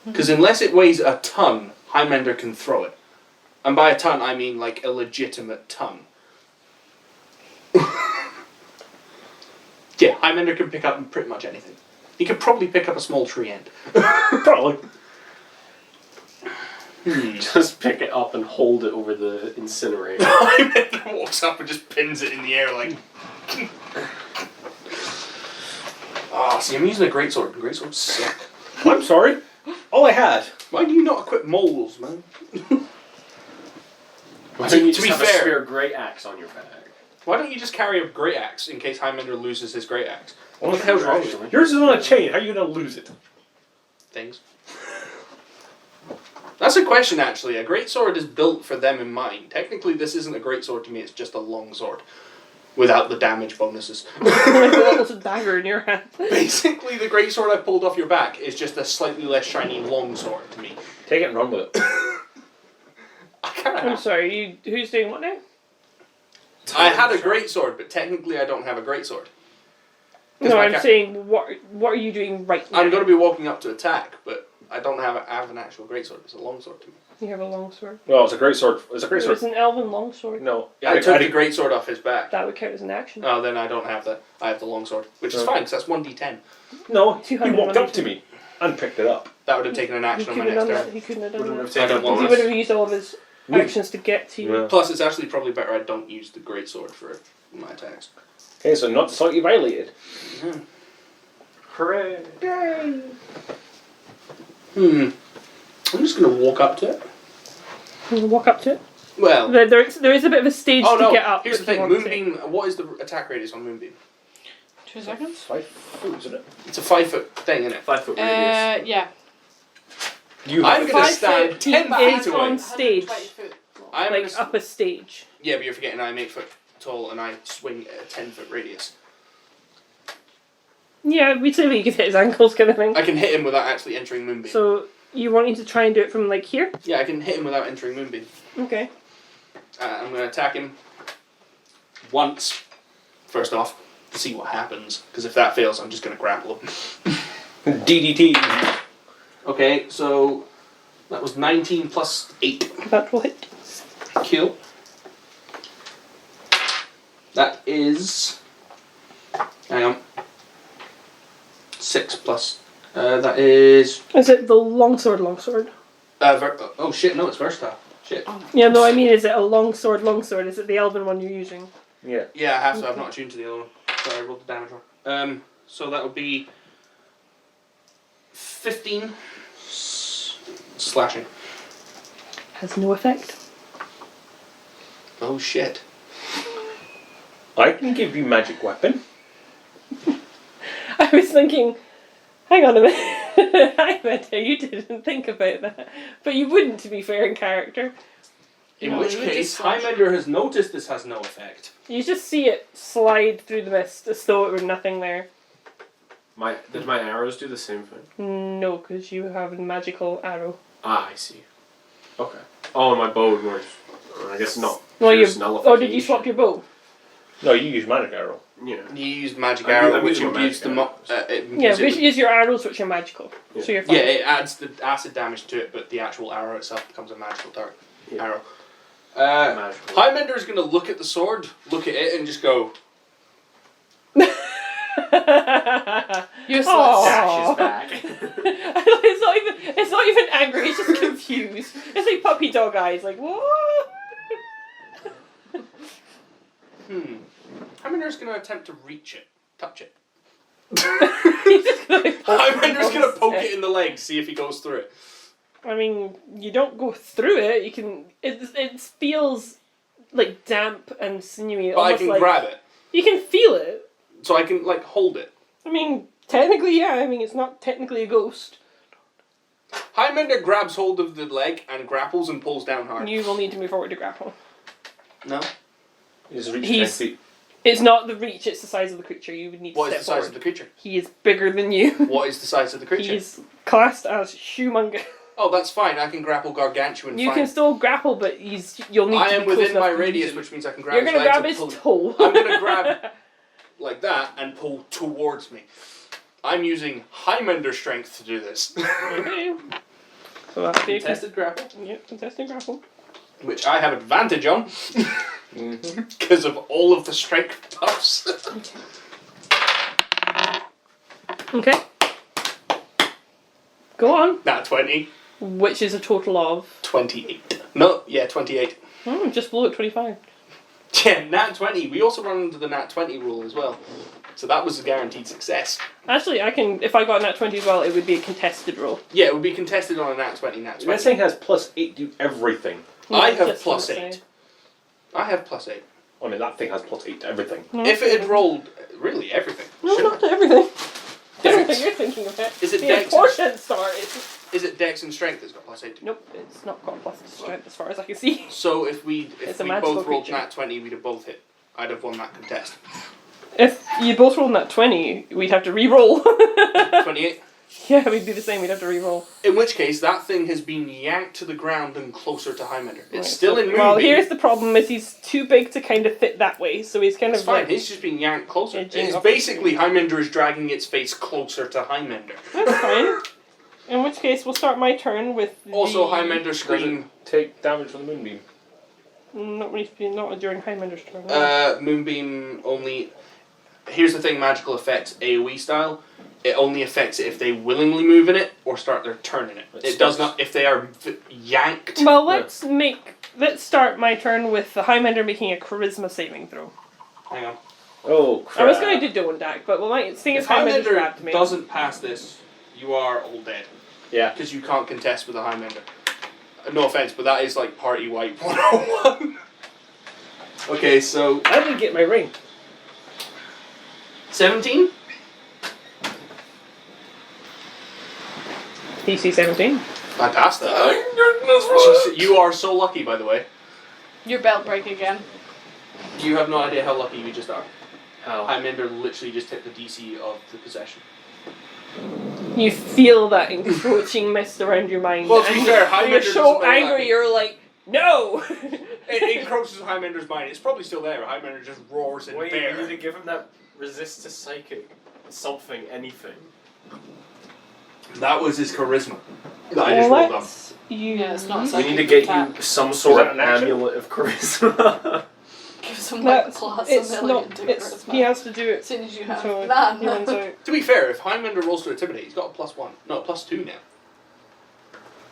A: Because unless it weighs a ton, Highmender can throw it. And by a ton, I mean, like, a legitimate ton. Yeah, Highmender can pick up pretty much anything. He could probably pick up a small tree end.
F: Probably.
D: Just pick it up and hold it over the incinerator.
A: Highmender walks up and just pins it in the air like... Ah, see, I'm using a greatsword. Greatswords suck.
F: I'm sorry. All I had.
A: Why do you not equip moles, man?
D: Why don't you
A: To
D: just
A: be
D: have a
A: fair-
D: spare great axe on your bag?
A: Why don't you just carry a great axe in case Highmender loses his great axe? What the hell's wrong with you?
F: Yours is on a chain. How are you gonna lose it?
A: Things. That's a question, actually. A greatsword is built for them in mind. Technically, this isn't a greatsword to me, it's just a long sword. Without the damage bonuses.
B: Like a little dagger in your hand.
A: Basically, the greatsword I pulled off your back is just a slightly less shiny long sword to me.
F: Take it and run with it.
A: I kind
B: I'm
A: of
B: sorry, who's doing what now?
A: I had a greatsword, but technically I don't have a greatsword. 'Cause
B: No,
A: my
B: I'm saying, what are you doing right now?
A: I'm going to be walking up to attack, but I don't have an actual greatsword. It's a longsword to me.
B: You have a long sword.
F: Well, it's a great sword. It's a great
B: It
F: sword.
B: was an elven long sword.
F: No.
A: I took the greatsword off his back.
B: That would count as an action.
A: Oh, then I don't have that. I have the longsword, which is
F: No.
A: fine because that's 1d10.
F: No, he
B: 200
F: walked up
B: money.
F: to me and picked it up.
A: That would have taken an
B: He
A: action on my
B: couldn't have
A: next
B: done
A: turn.
B: that. He couldn't have done
D: Wouldn't
B: that.
D: have taken
A: I
D: a
A: don't want
B: He
D: bonus.
B: would have used all of his actions to get to you.
F: Yeah.
A: Plus, it's actually probably better I don't use the greatsword for my attacks.
F: Okay, so not slightly violated.
D: Hooray!
B: Yay!
A: I'm just going to walk up to it.
B: You can walk up to it.
A: Well,
B: There is a bit of a stage
A: oh no,
B: to get up.
A: here's the
B: if you
A: thing.
B: want to.
A: Moonbeam, what is the attack radius on Moonbeam?
C: 2 seconds.
F: 5 foot, isn't it?
A: It's a 5 foot thing, isn't it?
D: 5 foot radius.
C: Yeah.
F: You
A: I'm
F: have
A: going to
B: 5
A: stand
B: foot
A: 10
B: is
A: feet away.
B: on stage.
C: 120 foot.
A: I'm
B: Like
A: gonna,
B: up a stage.
A: yeah, but you're forgetting I'm 8 foot tall and I swing at a 10 foot radius.
B: Yeah, we say you could hit his ankles kind of thing.
A: I can hit him without actually entering Moonbeam.
B: So you wanting to try and do it from like here?
A: Yeah, I can hit him without entering Moonbeam.
B: Okay.
A: I'm going to attack him once, first off, to see what happens. Because if that fails, I'm just going to grapple him.
F: DDT.
A: Okay, so that was 19 plus 8.
B: That will hit.
A: Kill. That is... Hang on. 6 plus... that is...
B: Is it the longsword?
A: oh shit, no, it's versatile. Shit.
B: Yeah, no, I mean, is it a longsword? Is it the elven one you're using?
F: Yeah.
A: Yeah, I have to. I've not tuned to the other one. Sorry, I rolled the damage wrong. So that would be 15 slashing.
B: Has no effect.
A: Oh shit.
F: I can give you magic weapon.
B: I was thinking, hang on a minute. Highmender, you didn't think about that. But you wouldn't, to be fair, in character.
A: In
C: No,
A: which
C: you would
A: case,
C: just slash
A: Highmender has noticed this has no effect.
B: You just see it slide through the mist as though it were nothing there.
D: Did my arrows do the same thing?
B: No, because you have a magical arrow.
D: Ah, I see. Okay. Oh, and my bow works. I guess not.
B: Well,
D: Pierce
B: did you
D: nullification.
B: swap your bow?
F: No, you use magic arrow.
D: Yeah.
A: You use magic
D: I'm
A: arrow,
D: using
A: which
D: my
A: imbues the
D: magic
B: Yeah, which is your arrows, which are magical.
D: Yeah.
B: So you're fine.
A: yeah, it adds the acid damage to it, but the actual arrow itself becomes a magical target.
D: Yeah.
A: Arrow.
D: Magical.
A: Highmender is going to look at the sword, look at it, and just go.
C: Useless.
B: Aw.
D: Dashes back.
B: it's not even angry, it's just confused. It's like puppy dog eyes, like, what?
A: Highmender's going to attempt to reach it, touch it.
B: He's just gonna like, poke
A: Highmender's going to poke
B: it.
A: it in the leg, see if he goes through it.
B: I mean, you don't go through it, you can, it feels like damp and sinewy.
A: But I
B: almost
A: can
B: like,
A: grab it,
B: You can feel it.
A: so I can like hold it.
B: I mean, technically, yeah, I mean, it's not technically a ghost.
A: Highmender grabs hold of the leg and grapples and pulls down hard.
B: You will need to move forward to grapple.
A: No?
F: He's reached 10
B: He's-
F: feet.
B: It's not the reach, it's the size of the creature. You would need to
A: What
B: step
A: is the size
B: forward.
A: of the creature?
B: He is bigger than you.
A: What is the size of the creature?
B: He's classed as humongous.
A: Oh, that's fine. I can grapple gargantuan.
B: You
A: fine.
B: can still grapple, but you'll need
A: I
B: to
A: am
B: be close
A: within
B: enough
A: my
B: to
A: radius,
B: use him.
A: which means I can grab
B: You're
A: his
B: gonna
A: legs
B: grab
A: and
B: his
A: pull.
B: toe.
A: I'm gonna grab like that and pull towards me. I'm using Highmender strength to do this.
B: Okay. So that's the
A: Contested grapple.
B: Yep, contested grapple.
A: Which I have advantage on. Because of all of the strength buffs.
B: Okay. Go on.
A: Nat 20.
B: Which is a total of
A: 28. No, yeah, 28.
B: just below 25.
A: Yeah, Nat 20. We also run into the Nat 20 rule as well. So that was a guaranteed success.
B: Actually, I can. If I got a nat 20 as well, it would be a contested roll.
A: Yeah, it would be contested on a Nat 20, Nat 20.
E: This thing has +8 to everything.
A: I
B: No,
A: have
B: just
A: plus
B: on the
A: 8.
B: side.
A: I have plus 8.
E: I mean, that thing has +8 to everything.
B: No,
A: If it had rolled, really, everything.
B: No,
A: Shouldn't-
B: not to everything. I don't
A: Is
B: think
A: it-
B: you're thinking of it.
A: is it
B: the
A: dex?
B: important star is.
A: Is it Dex and Strength that's got plus 8?
B: Nope, it's not got plus strength as far as I can see.
A: So if we
B: It's a magical
A: both rolled
B: creature.
A: Nat 20, we'd have both hit. I'd have won that contest.
B: If you both rolled nat 20, we'd have to re-roll.
A: 28.
B: Yeah, we'd be the same. We'd have to re-roll.
A: In which case, that thing has been yanked to the ground and closer to Highmender. It's
B: Right,
A: still
B: so-
A: in Moonbeam.
B: Well, here's the problem: is he's too big to kind of fit that way, so he's kind
A: It's
B: of
A: fine,
B: like.
A: it's just being yanked closer.
B: Edging
A: It's
B: up
A: basically Highmender is dragging its face closer to Highmender.
B: That's fine. In which case, we'll start my turn with.
A: Also,
B: the...
A: Highmender
E: Does it
A: scream.
E: take damage from the moonbeam?
B: Not really, not during Highmender's turn.
A: Moonbeam only. Here's the thing: magical effects AOE style. It only affects it if they willingly move in it or start their turn in it. It does not if they are yanked.
B: Well, let's start my turn with the Highmender making a charisma saving throw.
A: Hang on.
E: Oh, crap.
B: I was going to do Dondak, but well, seeing as
A: If
B: Highmender
A: Highmender
B: grabbed me.
A: doesn't pass this, you are all dead.
E: Yeah.
A: Because you can't contest with a Highmender. No offense, but that is like party wipe 101. Okay, so
E: I didn't get my ring.
A: 17?
B: DC 17.
A: Fantastic. Jeez, you are so lucky, by the way.
C: Your belt break again.
A: You have no idea how lucky you just are.
E: How?
A: Highmender literally just hit the DC of the possession.
B: You feel that encroaching mist around your mind.
A: Well, to be
B: and
A: fair,
B: you're
A: Highmender
B: so
A: doesn't know
B: angry,
A: that.
B: you're like, no!
A: It encroaches Highmender's mind. It's probably still there. Highmender just roars in
D: Wait,
A: bear.
D: you need to give him that resist to psychic something, anything.
A: That was his charisma. That I just rolled on.
B: Let's use...
C: Yeah, it's not
D: We
C: psychic
D: need to get
C: attack.
D: you some sort
E: that
D: of
E: an action?
D: amulet of charisma.
C: Give some like
B: That's,
C: plus
B: it's
C: a million
B: not,
C: to
B: it's,
C: charisma.
B: he has to do it.
C: As soon as you have
B: So
C: none.
B: he runs out.
A: To be fair, if Highmender rolls to intimidate, he's got a +1. No, +2 now.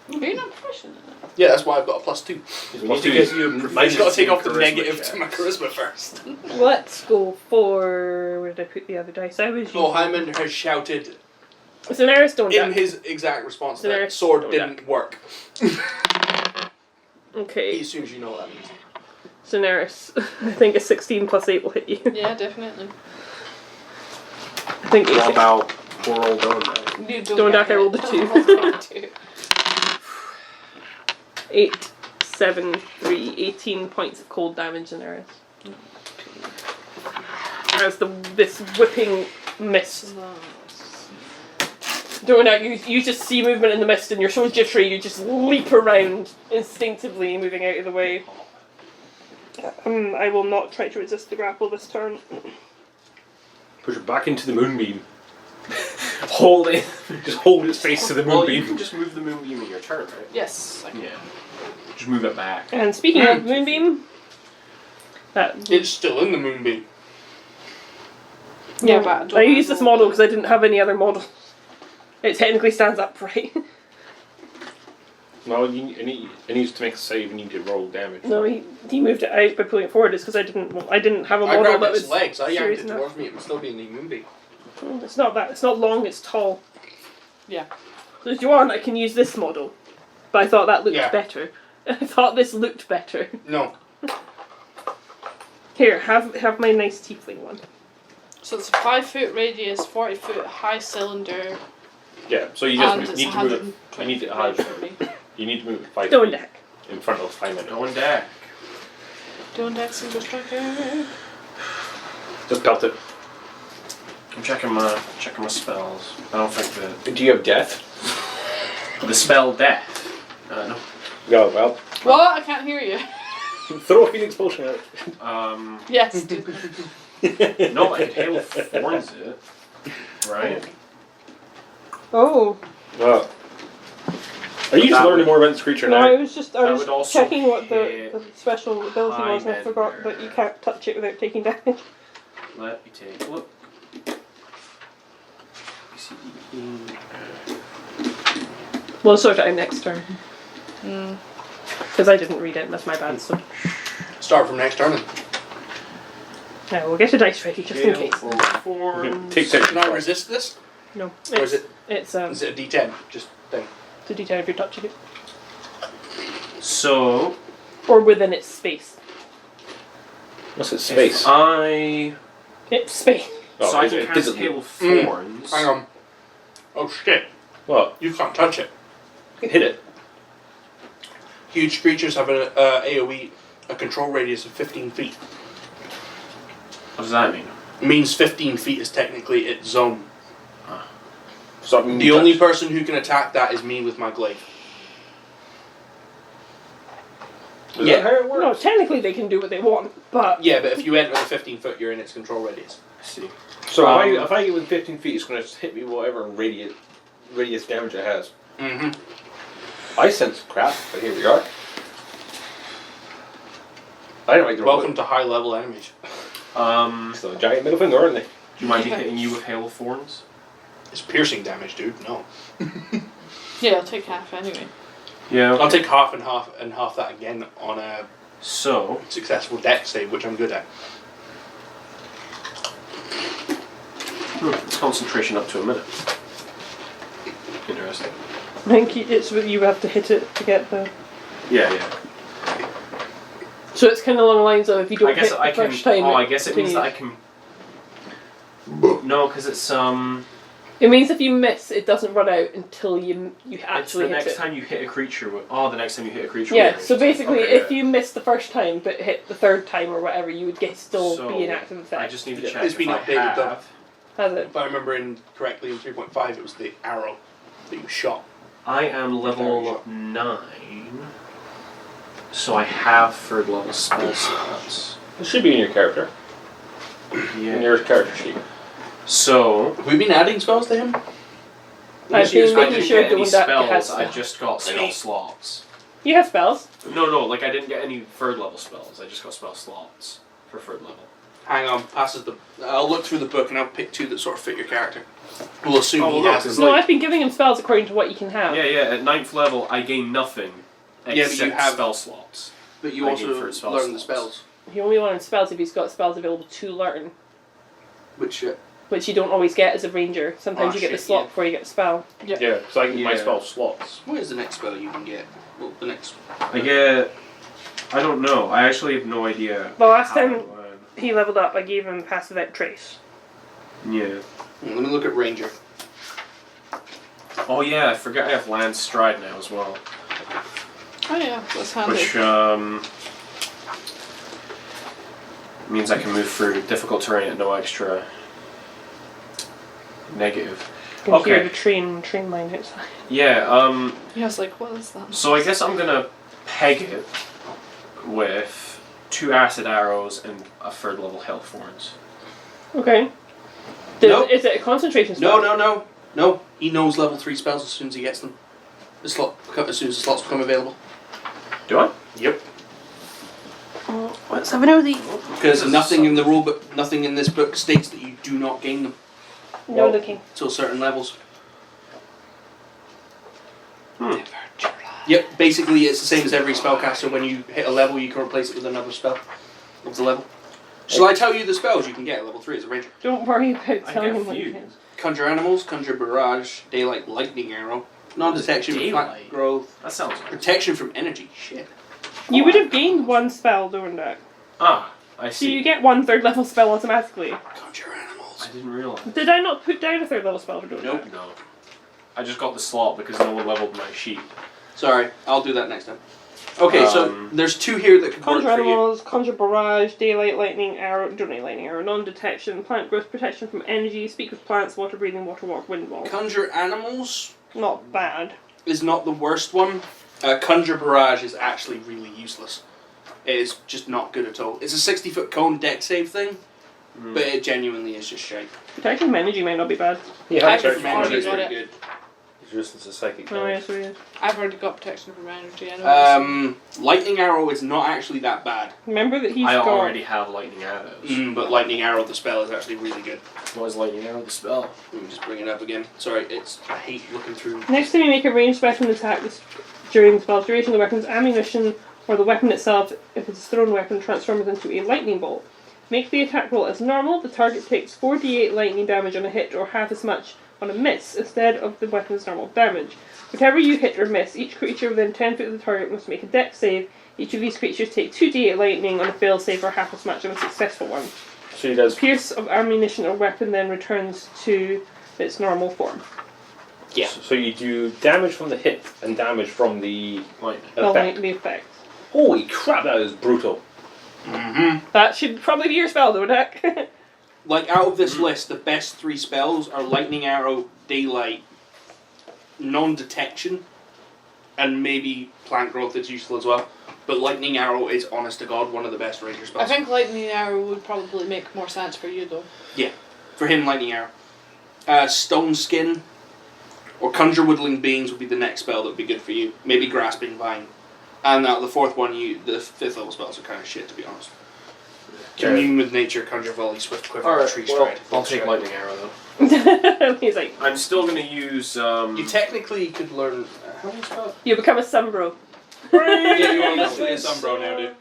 C: Are you not proficient in it?
A: Yeah, that's why I've got a +2.
E: We need to get you
A: I just got to take off the
D: charisma
A: negative
D: checks.
A: to my charisma first.
B: Let's go for... Where did I put the other dice? I was
A: Oh,
B: using...
A: Highmender has shouted
B: Daenerys, don't
A: in
B: die.
A: his exact response to that
B: Daenerys,
A: sword
B: don't
A: didn't work. He
B: Okay,
A: assumes you know what that means.
B: Daenerys. I think a 16 plus 8 will hit you.
C: Yeah, definitely.
B: I think
D: What
B: 8.
D: about poor old Donut?
C: You
B: Don't
C: get
B: I rolled a
C: it.
B: 2.
C: I rolled a 2.
B: 8, 7, 3, 18 points of cold damage, Daenerys. As this whipping mist. Donut, you just see movement in the mist and you're so jittery, you just leap around instinctively, moving out of the way. I will not try to resist the grapple this turn.
E: Push it back into the moonbeam.
D: Hold it.
E: Just hold its face to the
D: Well, you
E: moonbeam.
D: can just move the moonbeam in your turn, right?
C: Yes.
D: Yeah. Just move it back.
B: And speaking of Moonbeam, that
A: It's still in the moonbeam.
C: Yeah, but
B: I used this model because I didn't have any other model. It technically stands upright.
E: No, it needs to make a save. You need to roll damage.
B: No, he moved it out by pulling it forward. It's because I didn't have a
A: I
B: model
A: grabbed
B: that
A: its
B: was
A: legs, I yanked
B: serious
A: it
B: enough.
A: towards me, it would still be in the moonbeam.
B: It's not that. It's not long. It's tall.
C: Yeah.
B: So if you want, I can use this model. But I thought that looked
A: Yeah.
B: better. I thought this looked better.
A: No.
B: Here, have my nice tiefling one.
C: So it's a 5-foot radius, 40-foot high cylinder,
E: Yeah. So you
C: and
E: just
C: it's
E: need to move it. You need to
C: 120 feet.
E: You need to move it 5
B: Don't
E: feet
B: deck.
E: in front of Highmender.
D: Going deck.
C: Don't deck single striker.
E: Just pelt it.
D: I'm checking my spells. I don't think that.
E: Do you have death?
D: The spell death. No.
E: Oh, well.
C: What? I can't hear you.
E: Throw a Phoenix Potion at it.
C: Yes, dude.
D: No, I can hail thorns it. Right?
B: Oh.
E: Oh. Are you just
D: That
E: learning
D: would-
E: more about this creature
B: No,
E: now?
B: I was
D: That would
B: just
D: also
B: checking what the
D: hit
B: special ability was, and I forgot
D: Highmender.
B: that you can't touch it without taking damage.
D: Let me take a look.
B: We'll sort it out next turn. Because I didn't read it, and that's my bad, so.
A: Start from next turn. Then.
B: Now we'll get a dice ready just in case.
E: Take 10.
A: Can I resist this?
B: No.
A: Or is it
B: It's
A: is it a D10? Just thing.
B: it's a D10 if you're touching it.
D: So,
B: Or within its space.
E: What's its space?
D: if I...
B: It's space.
E: Oh,
D: so I
E: is
D: can
E: it
D: cast
E: visible?
D: Hail of Thorns.
A: Hang on. Oh shit!
E: What?
A: You can't touch it.
E: You can hit it.
A: Huge creatures have an AOE, a control radius of 15 feet.
D: What does that mean?
A: It means 15 feet is technically its zone.
E: So that means
A: The
E: you
A: only
E: touch.
A: person who can attack that is me with my glaive.
E: Is
A: Yeah.
E: that how it works?
B: No, technically they can do what they want, but
A: Yeah, but if you enter the 15 foot, you're in its control radius.
D: I see.
E: So
A: Um,
E: if I get within 15 feet, it's going to hit me whatever radius damage it has.
A: Mm-hmm.
E: I sense crap, but here we are. I don't like the
A: Welcome to high level enemies.
E: So a giant middle finger, aren't they?
D: Do you mind me hitting you with Hail of Thorns?
A: It's piercing damage, dude. No.
C: Yeah, I'll take half anyway.
D: Yeah.
A: I'll take half and half that again on a
D: So,
A: successful dex save, which I'm good at.
D: it's concentration up to a minute. Interesting.
B: I think it's you have to hit it to get the.
D: Yeah.
B: So it's kind of along the lines of if you don't
D: I guess
B: hit
D: I
B: the
D: can.
B: first time.
D: Oh, I guess it means that I
B: continues.
D: can. No, because it's
B: It means if you miss, it doesn't run out until you
D: It's
B: actually
D: the
B: hit
D: next
B: it.
D: time you hit a creature. The next time you hit a creature.
B: Yeah,
D: with
B: so
D: ranged.
B: basically,
D: Okay,
B: if you missed the first time but hit the third time or whatever, you would still
D: So,
B: be an active effect.
D: I just need to
A: Yeah,
D: check
A: it's been
D: if
A: updated,
D: I
A: though.
D: have.
B: Has it?
A: If I remember correctly, in 3.5, it was the arrow that you shot.
D: I am level 9, so I have third level spell slots.
E: It should be in your character. In
D: Yeah.
E: your character sheet.
D: So
A: Have we been adding spells to him?
B: I've been
D: I
B: making
D: didn't
B: sure
D: get
B: the
D: any
B: one that
D: spells.
B: has
D: I just got spell slots.
B: You have spells.
D: No, like I didn't get any third level spells. I just got spell slots for third level.
A: Hang on, passes the. I'll look through the book and I'll pick two that sort of fit your character. We'll assume
D: Oh,
A: he
D: look,
A: has
D: it's
A: them.
B: No,
D: like-
B: I've been giving him spells according to what you can have.
D: Yeah. At 9th level, I gain nothing
A: but you
D: except
A: have-
D: spell slots.
A: But you
D: I
A: also
D: gain for spell
A: learn the
D: slots.
A: spells,
B: He only learns spells if he's got spells available to learn,
A: which
B: which you don't always get as a ranger. Sometimes
A: Oh,
B: you get the
A: shit,
B: slot
A: yeah.
B: before you get the spell.
E: Yeah, so I can my
D: Yeah.
E: spell slots.
A: what is the next spell you can get? Well, the next.
D: I get. I don't know. I actually have no idea.
B: The last
D: how
B: time
D: I learn.
B: he leveled up, I gave him passive at trace.
D: Yeah.
A: Let me look at Ranger.
D: Oh yeah, I forget I have land stride now as well.
C: Oh yeah, that's handy.
D: Which means I can move through difficult terrain at no extra negative.
B: You can hear
D: Okay.
B: the train line outside.
D: Yeah,
C: Yeah, I was like, what is that?
D: so I guess I'm gonna peg it with 2 acid arrows and a 3rd level health thorns.
B: Okay.
A: Nope.
B: Is it a concentration spell?
A: No. He knows level 3 spells as soon as he gets them. As soon as the slots become available.
D: Do I?
A: Yep.
B: Let's have an OZ.
A: Because nothing in the rule book, nothing in this book states that you do not gain them
B: No looking.
A: till certain levels.
D: Hmm.
A: Yep. Basically, it's the same as every spellcaster. When you hit a level, you can replace it with another spell of the level. Shall I tell you the spells you can get at level 3 as a ranger?
B: Don't worry about
D: I
B: telling
D: get
B: him what you
D: few.
B: can.
A: Conjure animals, conjure barrage, daylight lightning arrow, non-detection from plant
D: Daylight?
A: growth,
D: That sounds good.
A: protection from energy. Shit.
B: You would have gained one spell doing that.
D: Ah, I
B: So you
D: see.
B: get one 3rd level spell automatically.
A: Conjure animals.
D: I didn't realize.
B: Did I not put down a 3rd level spell for doing
A: Nope.
D: No. I just got the slot because no one leveled my sheep.
A: Sorry, I'll do that next time. Okay, so there's 2 here that could
B: that? Conjure
A: work for you.
B: animals, conjure barrage, daylight, lightning arrow, don't need lightning arrow, non-detection, plant growth, protection from energy, speak with plants, water breathing, water walk, wind wall.
A: Conjure animals.
B: Not bad.
A: is not the worst one. Conjure Barrage is actually really useless. It is just not good at all. It's a 60-foot cone deck save thing, but it genuinely is just shite.
B: Protection from energy might not be bad.
E: Yeah,
C: I've
A: Protection
C: already
A: from energy is
C: got
A: really
C: it.
A: good.
E: It's resistance to psychic
B: Oh, yeah,
E: damage.
B: so yeah.
C: I've already got protection from energy. I know.
A: Lightning Arrow is not actually that bad.
B: Remember that he's
D: I
B: got...
D: already have lightning arrows.
A: But Lightning Arrow, the spell, is actually really good.
D: What is lightning arrow the spell?
A: Let me just bring it up again. Sorry, I hate looking through.
B: Next time you make a ranged weapon attack during the spell's duration, the weapon's ammunition or the weapon itself, if it's a thrown weapon, transforms into a lightning bolt. Make the attack roll as normal. The target takes 4d8 lightning damage on a hit or half as much on a miss instead of the weapon's normal damage. Whatever you hit or miss, each creature within 10 feet of the target must make a dex save. Each of these creatures take 2d8 lightning on a failed save or half as much on a successful one.
E: So he does.
B: Pierce of ammunition or weapon then returns to its normal form.
A: Yeah.
E: So you do damage from the hit and damage from the
D: Lightning.
E: effect.
B: The effect.
E: Holy crap, that is brutal.
B: That should probably be your spell though, Dak.
A: Like, out of this list, the best 3 spells are Lightning Arrow, Daylight, Non-Detection, and maybe Plant Growth is useful as well. But Lightning Arrow is, honest to God, one of the best ranger spells.
C: I think lightning arrow would probably make more sense for you though.
A: For him, Lightning Arrow. Stone Skin or Conjure Woodling Beings would be the next spell that would be good for you. Maybe Grasping Vine. And the fourth one, the 5th level spells are kind of shit, to be honest. Commune with Nature, Conjure Volley, Swift Quiver,
D: Alright,
A: Tree
D: well,
A: Stride.
D: I'll take lightning arrow though.
B: He's like,
D: I'm still gonna use.
A: You technically could learn. How do you spell it?
B: you become a Sumbro.
A: Yeah, you are literally a Sumbro now, dude.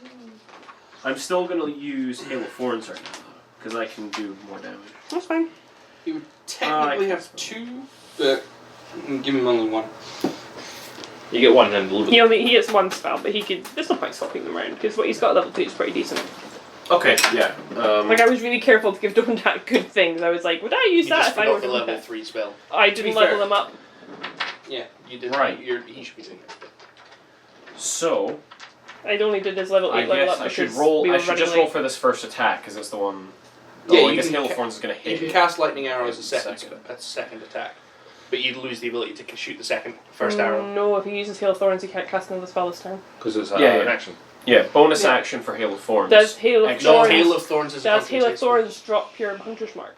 D: I'm still gonna use Hail of Thorns right now because I can do more damage.
B: That's fine.
A: You would technically have 2, but give him only 1.
E: You get one and lose.
B: He gets one spell, but he could. There's no point swapping them around because what he's got at level 2 is pretty decent.
D: Okay, yeah.
B: Like I was really careful to give Dondak good things. I was like, would I use
A: You
B: that
A: just
B: if I were
A: forgot the
B: to
A: level
B: level
A: 3 spell.
B: I
A: be
B: didn't
A: fair.
B: level them up.
A: Yeah, you did.
D: Right.
A: He should be doing it.
D: So
B: I only did his level 8
D: I
B: level
D: guess
B: up
D: I should
B: because
D: roll.
B: we were
D: I should
B: running
D: just roll
B: late.
D: for this first attack because it's the one.
A: Yeah,
D: Oh, I
A: you
D: guess
A: can
D: Hail of
A: ca-
D: Thorns is gonna
A: You
D: hit.
A: can cast Lightning Arrow as a
D: Second.
A: second attack, but you'd lose the ability to shoot the first arrow.
B: No, if he uses Hail of Thorns, he can't cast another spell this turn.
E: Because it's
D: Yeah,
E: an
D: yeah.
E: action.
D: Yeah, bonus
B: Yeah.
D: action for Hail of Thorns.
B: Does Hail of
D: Extra.
A: No,
B: Thorns?
A: Hail of Thorns is a
B: Does Hail of
A: concentration spell.
B: Thorns drop your Hunter's Mark?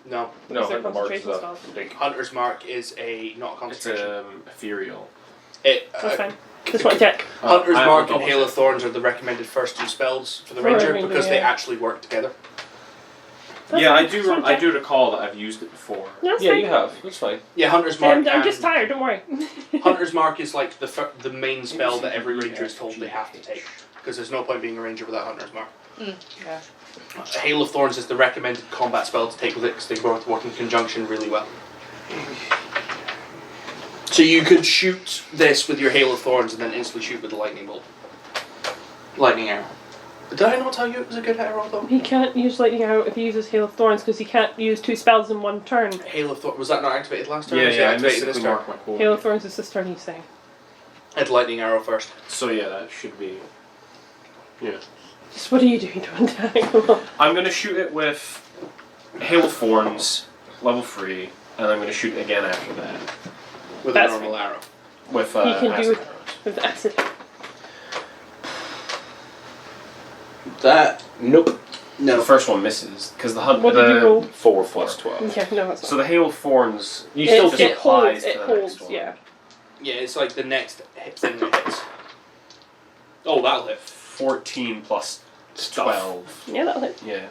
A: No,
E: No,
B: Is there
E: like the marks is
B: concentration
E: a
B: spells?
E: big.
A: Hunter's Mark is not a
D: It's
A: concentration.
D: ethereal.
B: That's fine. Just want to check.
A: Hunter's
D: I
A: Mark
D: will
A: and Hail
D: double
A: of Thorns are the recommended first 2 spells for the
B: For a
A: ranger
B: ranger,
A: because they
B: yeah.
A: actually work together.
B: That's
D: Yeah,
B: fine.
D: I
B: Just wanna
D: do. I
B: check.
D: do recall that I've used it before.
B: No, that's
E: Yeah,
B: fine.
E: you have. That's fine.
A: Yeah, Hunter's Mark.
B: I'm just
A: and-
B: tired. Don't worry.
A: Hunter's Mark is like the main spell that every ranger is told they have to take because there's no point being a ranger without Hunter's Mark.
C: Yeah.
A: Hail of Thorns is the recommended combat spell to take with it because they both work in conjunction really well. So you could shoot this with your Hail of Thorns and then instantly shoot with the lightning bolt. Lightning arrow. Did I not tell you it was a good arrow though?
B: He can't use Lightning Arrow if he uses Hail of Thorns because he can't use 2 spells in one turn.
A: Hail of Thorns, was that not activated last turn?
D: Yeah,
A: Or was it
D: yeah. I
A: activated
D: mystically
A: this turn?
D: mark my quote.
B: Hail of Thorns is this turn, he's saying.
A: I had lightning arrow first.
D: So yeah, that should be. Yeah.
B: Just what are you doing, Dondak?
D: I'm gonna shoot it with Hail of Thorns, level 3, and I'm gonna shoot it again after that
A: With
B: That's
A: a normal arrow.
D: with
B: He can
D: acid
B: do-
D: arrows.
B: With acid.
A: That.
E: Nope.
D: The
A: No.
D: first one misses because the
B: What did you roll?
E: 4 plus 12.
B: Yeah, no, that's not.
D: So the Hail of Thorns.
E: You still
B: it,
D: just
B: it
D: applies
B: holds,
D: to
B: it
D: the
B: holds,
D: next one.
B: yeah.
A: Yeah, it's like the next thing that hits. Oh, that'll hit.
D: 14 plus 12.
B: Yeah, that'll hit.
D: Yeah.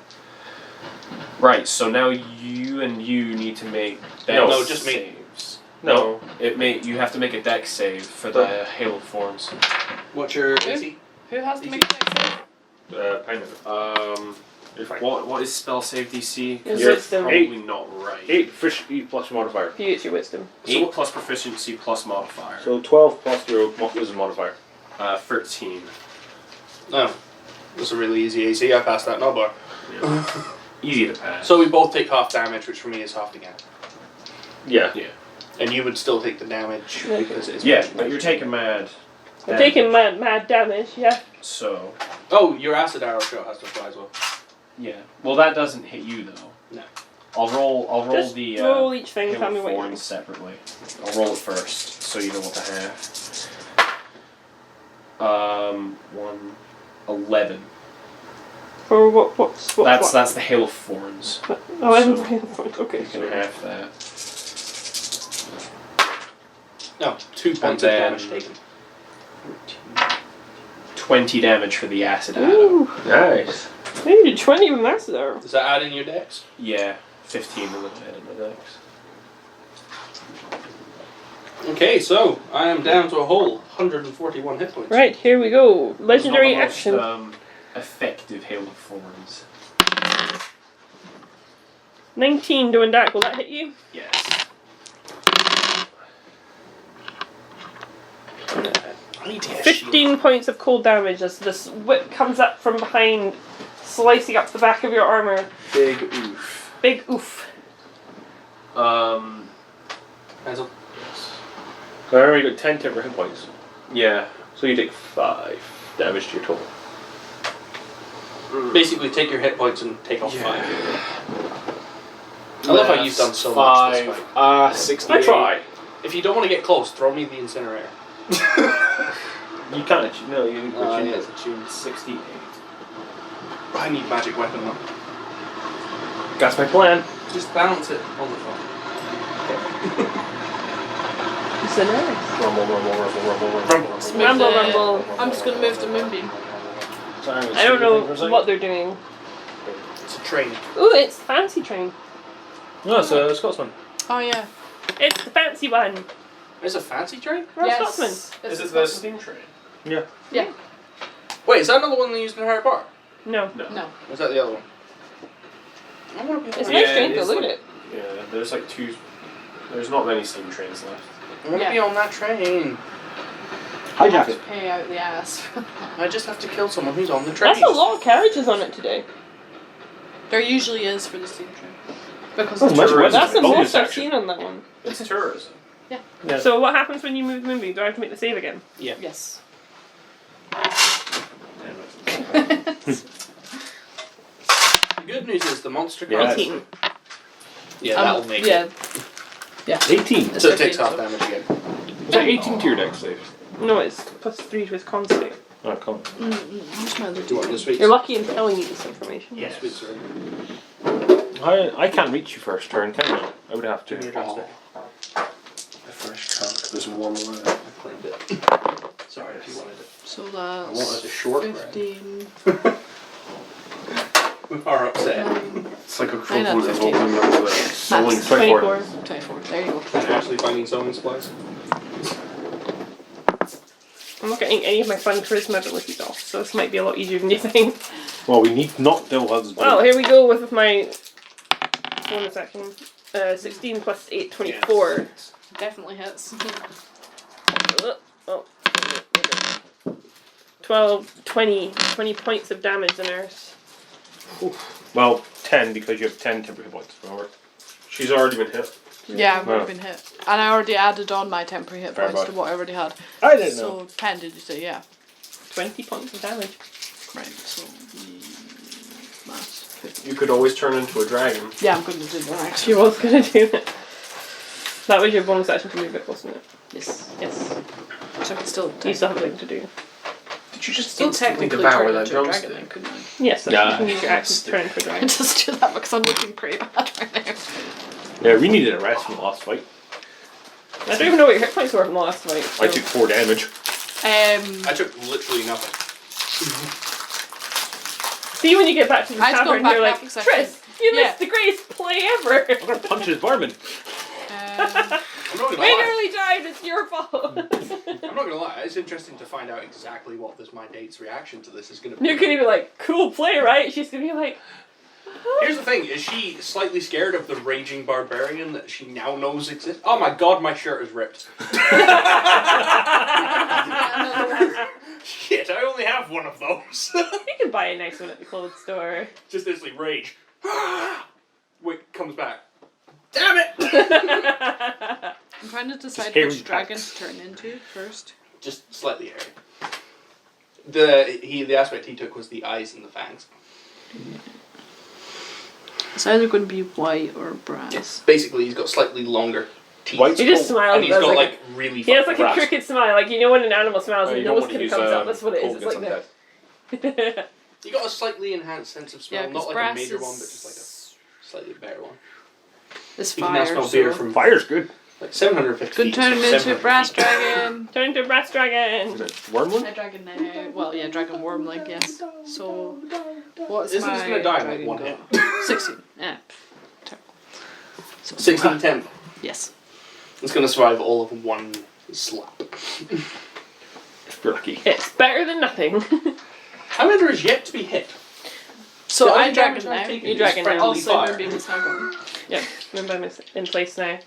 D: Right. So now you need to make
A: No, just me.
D: saves.
E: No.
D: You have to make a dex save for the Hail of Thorns.
A: What's your AC?
C: Who has to make the next save?
E: Kind You're fine.
D: What is spell save DC?
B: It's
E: You're
B: wisdom.
D: Probably not right.
E: 8 fish plus modifier.
B: You use your wisdom.
D: 8 plus proficiency plus modifier.
E: So 12 plus your wisdom modifier.
D: 13.
A: No. That's a really easy AC. I passed that, no bar.
D: Yeah. Easy to pass.
A: So we both take half damage, which for me is half again.
E: Yeah.
A: And you would still take the damage
B: Yeah.
A: because it's
D: Yeah, but you're taking mad.
B: I'm
D: damage.
B: taking mad damage, yeah.
D: So
A: Oh, your acid arrow shot has to apply as well.
D: yeah. Well, that doesn't hit you though.
A: No.
D: I'll roll
B: Just
D: the
B: roll each thing.
D: Hail
B: Tell me
D: of
B: what you
D: Thorns separately. I'll roll it first, so you know what to have. 11.
B: For what's
D: That's the Hail of Thorns.
B: 11
D: so-
B: for Hail of Thorns. Okay.
D: You can have that.
A: No, 2 points of
D: then-
A: damage taken.
D: 20 damage for the acid atom.
B: Ooh,
E: Nice.
B: maybe did 20 when that's there.
A: Does that add in your dex?
D: Yeah, 15 on the head of my dex.
A: Okay, so I am down to a whole 141 hit points.
B: Right, here we go. Legendary
D: It's not the
B: action.
D: most, effective Hail of Thorns.
B: 19 doing that. Will that hit you?
D: Yes.
A: I need to get a
B: 15 points of cold damage as this whip comes up from behind, slicing up the back of your armor.
D: Big oof.
B: Big oof.
A: Draesal.
E: I already got 10 temporary hit points.
D: Yeah.
E: So you take 5 damage to your total.
A: Basically, take your hit points and take off
D: Yeah.
A: 5. I love how you've done so much this fight.
D: 68.
E: I try.
A: If you don't want to get close, throw me the incinerator.
E: You can't achieve. No, you achieve
A: yes,
E: it.
A: attuned.
D: 68.
A: I need magic weapon though.
E: That's my plan.
A: Just bounce it on the phone.
B: It's a nice.
E: Rumble, rumble, rumble, rumble, rumble.
C: Let's move
B: Rumble,
C: the-
B: rumble.
C: I'm just gonna move the moonbeam.
E: Sorry,
B: I don't know what they're doing.
A: It's a train.
B: Ooh, it's the fancy train.
E: No, it's a Scotsman.
C: Oh yeah.
B: It's the fancy one.
A: It's a fancy train?
B: We're a Scotsman.
C: It's
D: Is
C: a
D: it the
C: Scotsman.
D: steam train?
E: Yeah.
C: Yeah.
A: Wait, is that another one they used in Harry Potter?
B: No.
C: No.
A: Or is that the other one? I want to be
B: It's a
D: Yeah,
B: nice
D: it
B: train though,
D: is
B: look
D: like-
B: at it.
D: Yeah, there's like 2. There's not many steam trains left.
A: I want to
C: Yeah.
A: be on that train.
C: I have
E: Hijack
C: to
E: it.
C: pay out the ass.
A: I just have to kill someone who's on the train.
B: That's a lot of carriages on it today.
C: There usually is for the steam train. Because
E: Oh,
C: the
E: much
C: tourism-
E: better.
B: That's the
E: bonus
B: most I've
E: action.
B: seen on that one.
D: It's tourism.
E: Yeah.
B: So what happens when you move the moonbeam? Do I have to make the save again?
C: Yes.
A: The good news is the monster
E: Yeah.
A: comes.
B: 18.
A: Yeah, that'll make
C: yeah.
A: it.
E: 18.
A: So it takes
C: 15,
A: off
C: so-
A: damage again.
E: Is that 18 to your dex save?
B: No, it's +3 to his con save.
E: Oh, come on.
C: Where's my other
A: Do you want this week?
B: You're lucky in telling me this information.
A: Yes, please, sir.
E: I can't reach you first turn, can I? I would have to.
A: Give me a drumstick.
D: The first trunk. There's one more.
A: I claimed it. Sorry if you wanted it.
C: So
A: I
C: that's
A: wanted a short bread.
C: 15.
A: We are upset.
C: 9,
D: It's like a
C: 9 out of
D: equivalent of
C: 15.
D: opening up the sewing
C: Max.
B: 24.
C: 24. There you go.
A: Actually finding sewing supplies.
B: I'm not getting any of my fun charisma abilities off, so this might be a lot easier than you think.
E: Well, we need not Dill Husband.
B: Well, here we go with my bonus action. 16 plus 8, 24.
C: Definitely hits.
B: Oh. 12, 20. 20 points of damage in Earth.
E: Well, 10 because you have 10 temporary hit points. Remember?
D: She's already been hit.
C: Yeah, I've already
E: Oh.
C: been hit. And I already added on my temporary hit
E: Fair
C: points to
E: enough.
C: what I already had.
E: I didn't know.
C: So 10 did you say? Yeah.
B: 20 points of damage.
C: Right, so mass 50.
D: You could always turn into a dragon.
C: Yeah, I'm going to do that actually.
B: She was going to do it. That was your bonus action to move it, wasn't it?
C: Yes.
B: Yes.
C: So I can still
B: You still have a thing to do.
D: Did you just
C: still
D: instantly
C: technically
D: devour
C: turn
D: that
C: into a dragon
D: drumstick?
C: then, couldn't I?
B: Yes, so
E: Nah.
B: you can use your action to turn into a
C: I
B: dragon.
C: just do that because I'm looking pretty bad right now.
E: Yeah, we needed a rest from the last fight.
B: I don't even know what your hit points were from the last fight.
E: I
B: so-
E: took 4 damage.
A: I took literally nothing.
B: See when you get back to the
C: I had to go
B: tavern,
C: back
B: you're like,
C: half a second.
B: Tris, you
C: Yeah.
B: missed the greatest play ever.
E: I'm gonna punch his barman.
A: I'm not gonna
B: We
A: lie.
B: nearly died, it's your fault.
A: I'm not gonna lie. It's interesting to find out exactly what my date's reaction to this is gonna be.
B: You're gonna be like, cool play, right? She's gonna be like,
A: Here's the thing: is she slightly scared of the raging barbarian that she now knows exists? Oh my god, my shirt is ripped. Shit, I only have one of those.
B: you can buy a nice one at the clothes store.
A: Just instantly rage. Wait, comes back. Damn it!
C: I'm trying to decide
E: Scary
C: which dragon
E: packs.
C: to turn into first.
A: Just slightly hairy. The aspect he took was the eyes and the fangs.
C: It's either going to be white or brass.
A: It's basically he's got slightly longer teeth.
E: White's
B: He just
E: cold.
B: smiles.
A: And he's
B: That's
A: got
B: like
A: like really.
B: he has like
A: fucking
B: a crooked smile, like you know when an animal smiles
E: Oh,
B: and
E: you
B: the
E: don't
B: nose
E: want to
B: kind of
E: use,
B: comes up. That's what it is.
E: cold
B: It's
E: gets
B: like
E: undead.
B: that.
A: You got a slightly enhanced sense of smell,
C: Yeah,
A: not
C: 'cause
A: like a
C: brass
A: major
C: is-
A: one, but just like a slightly better one.
C: It's
A: You can now
C: fire.
A: smell beer
C: So.
A: from
E: Fire's good.
A: like 750
C: Could
A: feet.
C: turn
A: so
C: into a
A: 700
C: brass
A: feet.
C: dragon.
B: Turn into a brass dragon.
E: Is it wormling?
C: A dragon now. Well, yeah, dragon worm, like, yes. So, what's
A: Isn't
C: my
A: this gonna die in like
C: dragon
A: one
C: got?
A: hit?
C: 16. Yeah. Terrible. So,
A: 1610.
C: Yes.
A: It's gonna survive all of one slap.
E: If you're lucky.
B: It's better than nothing.
A: Highmender is yet to be hit.
C: So,
A: The only
C: I'm dragon
A: damage I've
C: now.
A: taken
B: You
A: is
B: dragon now.
A: friendly
C: Also,
A: fire.
C: Moonbeam is now gone.
B: Yep, Moonbeam is in place now.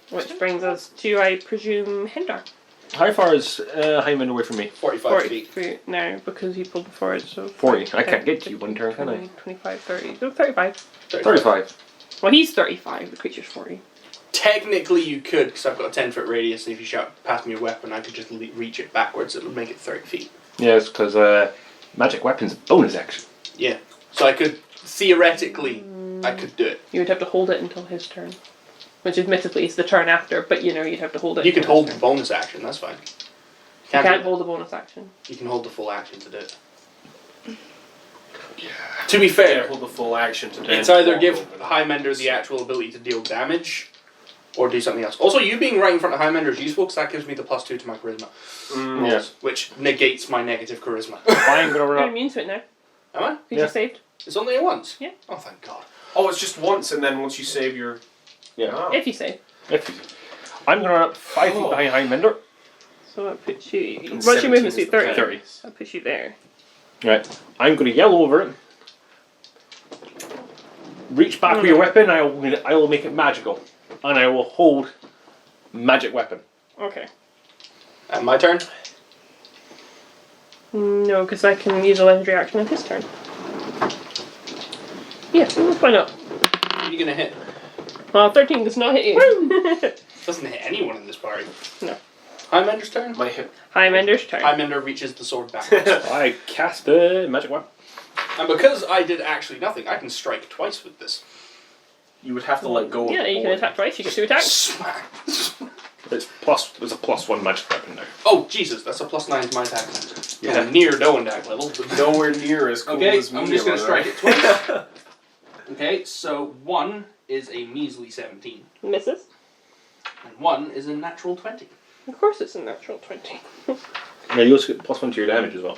B: Which brings us to, I presume, Hendar.
E: How far is Highmender away from me?
A: 45
B: 40
A: feet.
B: feet now because he pulled forward. So
E: 40. I
B: 10,
E: can't get to you one turn, can I?
B: 20, 25, 30. No, 35.
E: 35.
B: Well, he's 35. The creature's 40.
A: Technically, you could, because I've got a 10-foot radius, and if you shout past me your weapon, I could just reach it backwards. It would make it 30 feet.
E: Yes, because magic weapon's a bonus action.
A: Yeah. So I could, theoretically, I could do it.
B: You would have to hold it until his turn. Which admittedly is the turn after, but you know, you'd have to hold it.
A: You could
B: until
A: hold
B: his
A: the
B: turn.
A: bonus action, that's fine.
B: You
A: Can't
B: can't
A: do-
B: hold the bonus action.
A: You can hold the full action to do it. To be fair,
D: Hold the full action to
A: it's
D: then
A: either
D: walk
A: give
D: over them.
A: Highmender the actual ability to deal damage, or do something else. Also, you being right in front of Highmender is useful, because that gives me the +2 to my charisma.
E: Yeah.
A: rolls, which negates my negative charisma.
E: I'm gonna
B: You're
E: run up.
B: immune to it now.
A: Am I?
B: Because
E: Yeah.
B: you saved.
A: It's only a once?
B: Yeah.
A: Oh, thank God.
D: Oh, it's just once, and then once you save your.
E: Yeah.
D: Oh.
B: If you save.
E: I'm gonna run up 5 feet behind Highmender.
B: So that puts you.
D: And
B: What's your
D: 17
B: movement
D: is
B: speed?
D: the
B: 30.
E: 30.
B: That puts you there.
E: Right. I'm gonna yell over it. Reach back with your weapon. I will make it magical, and I will hold magic weapon.
B: Okay.
A: And my turn?
B: No, because I can use a legendary action on his turn. Yeah, why not?
A: Who are you gonna hit?
B: Well, 13 does not hit you.
A: Doesn't hit anyone in this party.
B: No.
A: Highmender's turn?
D: My hip.
B: Highmender's turn.
A: Highmender reaches the sword backwards.
E: I cast a magic weapon.
A: And because I did actually nothing, I can strike twice with this.
D: You would have to let go of
B: Yeah,
D: the
B: you can
D: board.
B: attack twice. You get 2 attacks.
A: Smack.
E: It's a +1 magic weapon now.
A: Oh, Jesus, that's a +9 to my attack.
E: Yeah.
A: Yeah. Near Doendag level. But
D: Nowhere near as cool
A: okay,
D: as me.
A: I'm just gonna
D: am I
A: strike
D: right?
A: it twice. Okay, so 1 is a measly 17.
B: Misses.
A: And 1 is a natural 20.
B: Of course it's a natural 20.
E: Yeah, you also get +1 to your damage as well.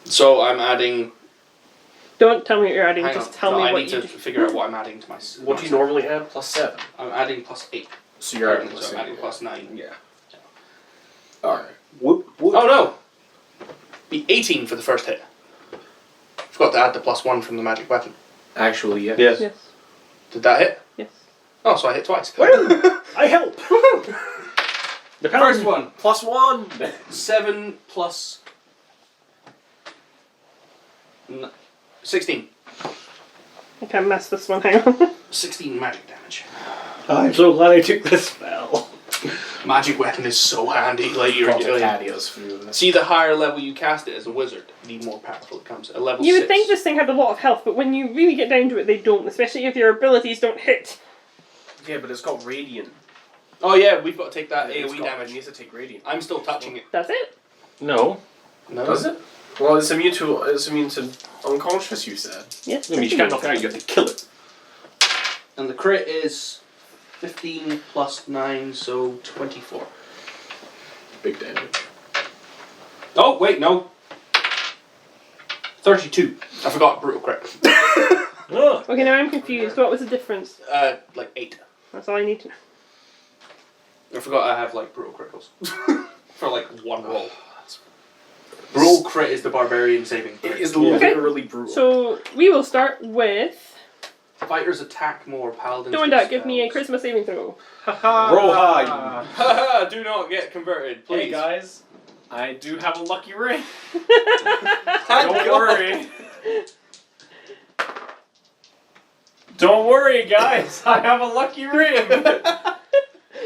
A: So I'm adding...
B: Don't tell me what you're adding,
A: Hang
B: just
A: on,
B: tell
A: no,
B: me
A: I
B: what
A: need
B: you
A: to
B: do.
A: figure out what I'm adding to my...
D: What do you normally have? +7.
A: I'm adding +8.
D: So you're adding
A: So I'm adding +9.
D: Yeah. Alright.
E: Whoop, whoop.
A: Oh no! Be 18 for the first hit. Forgot to add the +1 from the magic weapon.
D: Actually, yeah.
E: Yes.
B: Yes.
A: Did that hit?
B: Yes.
A: Oh, so I hit twice.
E: I help. The
A: First one.
D: +1!
A: 7 plus... 16.
B: I can't mess this one, hang on.
A: 16 magic damage.
E: I'm so glad I took this spell.
A: Magic weapon is so handy. Like you're
D: Patios for this.
A: See, the higher level you cast it as a wizard, the more powerful it comes. At level
B: You
A: 6.
B: would think this thing had a lot of health, but when you really get down to it, they don't, especially if your abilities don't hit.
D: Yeah, but it's got radiant.
A: Oh yeah, we've got to take that
D: It's
A: AoE
D: got-
A: damage.
D: It needs to take radiant.
A: I'm still touching it.
B: That's it.
E: No.
A: No.
D: Does it? Well, it's immune to unconscious. You said.
B: Yes.
E: I mean, you can't knock it out, you have to kill it.
A: And the crit is 15 plus 9, so 24.
D: Big damage.
A: Oh, wait, no. 32. I forgot brutal crit.
E: Oh.
B: Okay, now I'm confused. What was the difference?
A: Like 8.
B: That's all I need to know.
A: I forgot I have, like, brutal criticals. For, like, one roll. Brutal crit is the barbarian saving throw.
D: It is
B: Okay.
D: literally brutal.
B: So, we will start with...
A: Fighters attack more, paladins...
B: Don't
A: get
B: give me a
A: spells.
B: Christmas saving throw.
D: Roll high.
A: Haha, do not get converted, please.
D: Hey guys, I do have a lucky ring.
A: Thank
D: Don't
A: God.
D: worry. Don't worry, guys. I have a lucky ring.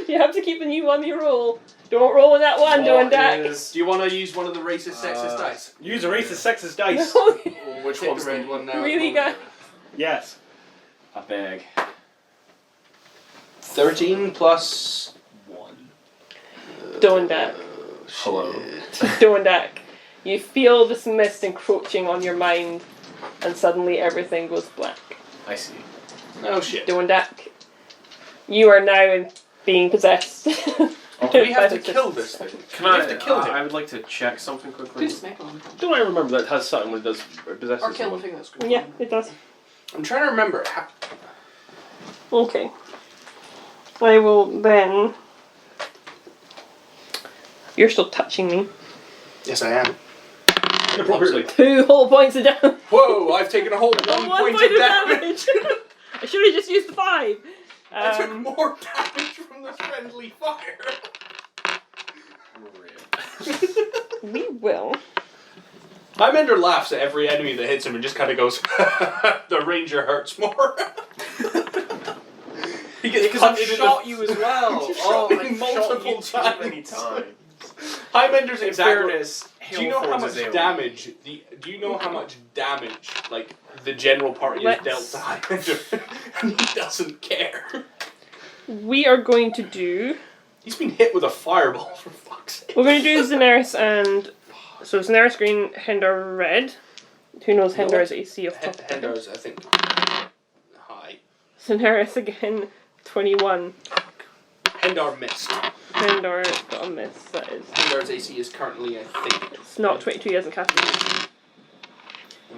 B: You have to keep the new one you roll. Don't roll in that one,
D: What
B: Doendak.
D: is-
A: Do you want to use one of the racist, sexist dice?
E: Use a racist, sexist dice.
D: Which
A: Take
D: one's
A: the red one now.
B: Really, guys?
E: Yes.
D: I beg.
A: 13 plus 1.
B: Dondak.
D: Hello.
B: Dondak. You feel this mist encroaching on your mind, and suddenly everything goes black.
D: I see.
A: Oh shit.
B: Dondak. You are now being possessed.
A: Do we have to kill this thing?
D: Can
A: We
D: I?
A: have to kill him.
D: I would like to check something quickly.
C: Please make one.
E: Don't I remember that has something that does possesses
C: Or kill the
E: someone?
C: thing that's going
B: Yeah, it does.
A: I'm trying to remember. How...
B: Okay. I will then. You're still touching me.
A: Yes, I am.
E: Inappropriately.
B: 2 whole points of damage.
A: Whoa! I've taken a whole 1 point of damage.
B: I should have just used the 5.
A: I took more damage from this friendly fire.
B: We will.
A: Highmender laughs at every enemy that hits him and just kind of goes, the ranger hurts more. He gets
D: Because I've
A: punched in
D: shot
A: the...
D: you as well.
A: Shot me
D: I've
A: multiple
D: shot you too many
A: times.
D: times.
A: Highmender's
D: In
A: exactly...
D: fairness,
A: Do you know how
D: Hailthorns
A: much
D: is AoE.
A: damage? Do you know how much damage like the general party has dealt
B: Let's-
A: to Highmender, and he doesn't care.
B: We are going to do.
A: He's been hit with a fireball for fuck's sake.
B: We're going to do Daenerys and. So Daenerys green, Hendar red. Who knows Hendar's AC off the top of their head?
A: Hendar's, I think, high.
B: Daenerys again, 21.
A: Hendar missed.
B: Hendar got a miss, that is.
A: Hendar's AC is currently, I think,
B: It's not 22, he hasn't cast it.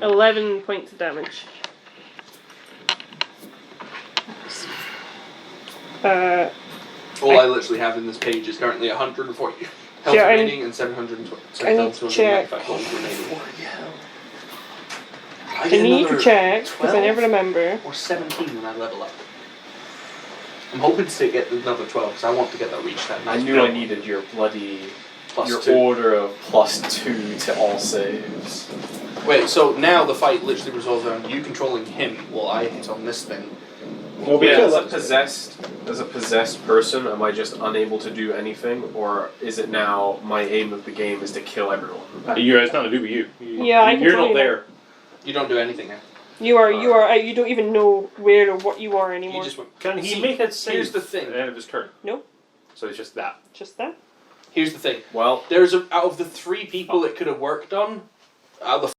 B: 11 points of damage.
A: all I literally have in this page is currently 140 health
B: Yeah,
A: remaining and 720.
B: I need to check.
A: remaining.
B: I need to check, because I never remember.
A: Or 17 when I level up. I'm hoping to get another 12 because I want to get that reach that
D: I
A: nice
D: knew
A: build.
D: I needed your bloody
A: Plus
D: your
A: 2.
D: order of +2 to all saves.
A: Wait, so now the fight literally resolves around you controlling him while I hit on this thing.
E: Well,
D: Yeah,
E: kill
D: as a possessed person, am I just unable to do anything, or is it now my aim of the game is to kill everyone?
E: It's nothing to do with you.
B: Yeah, I
E: You're
B: control
E: not
B: you now.
E: there.
A: You don't do anything now.
B: You don't even know where or what you are anymore.
A: You just went.
E: Can he
A: See,
E: make a save
A: here's the thing.
E: at the end of his turn?
B: No.
E: So it's just that.
B: Just that.
A: Here's the thing.
D: Well,
A: Out of the 3 people it could have worked on, out of the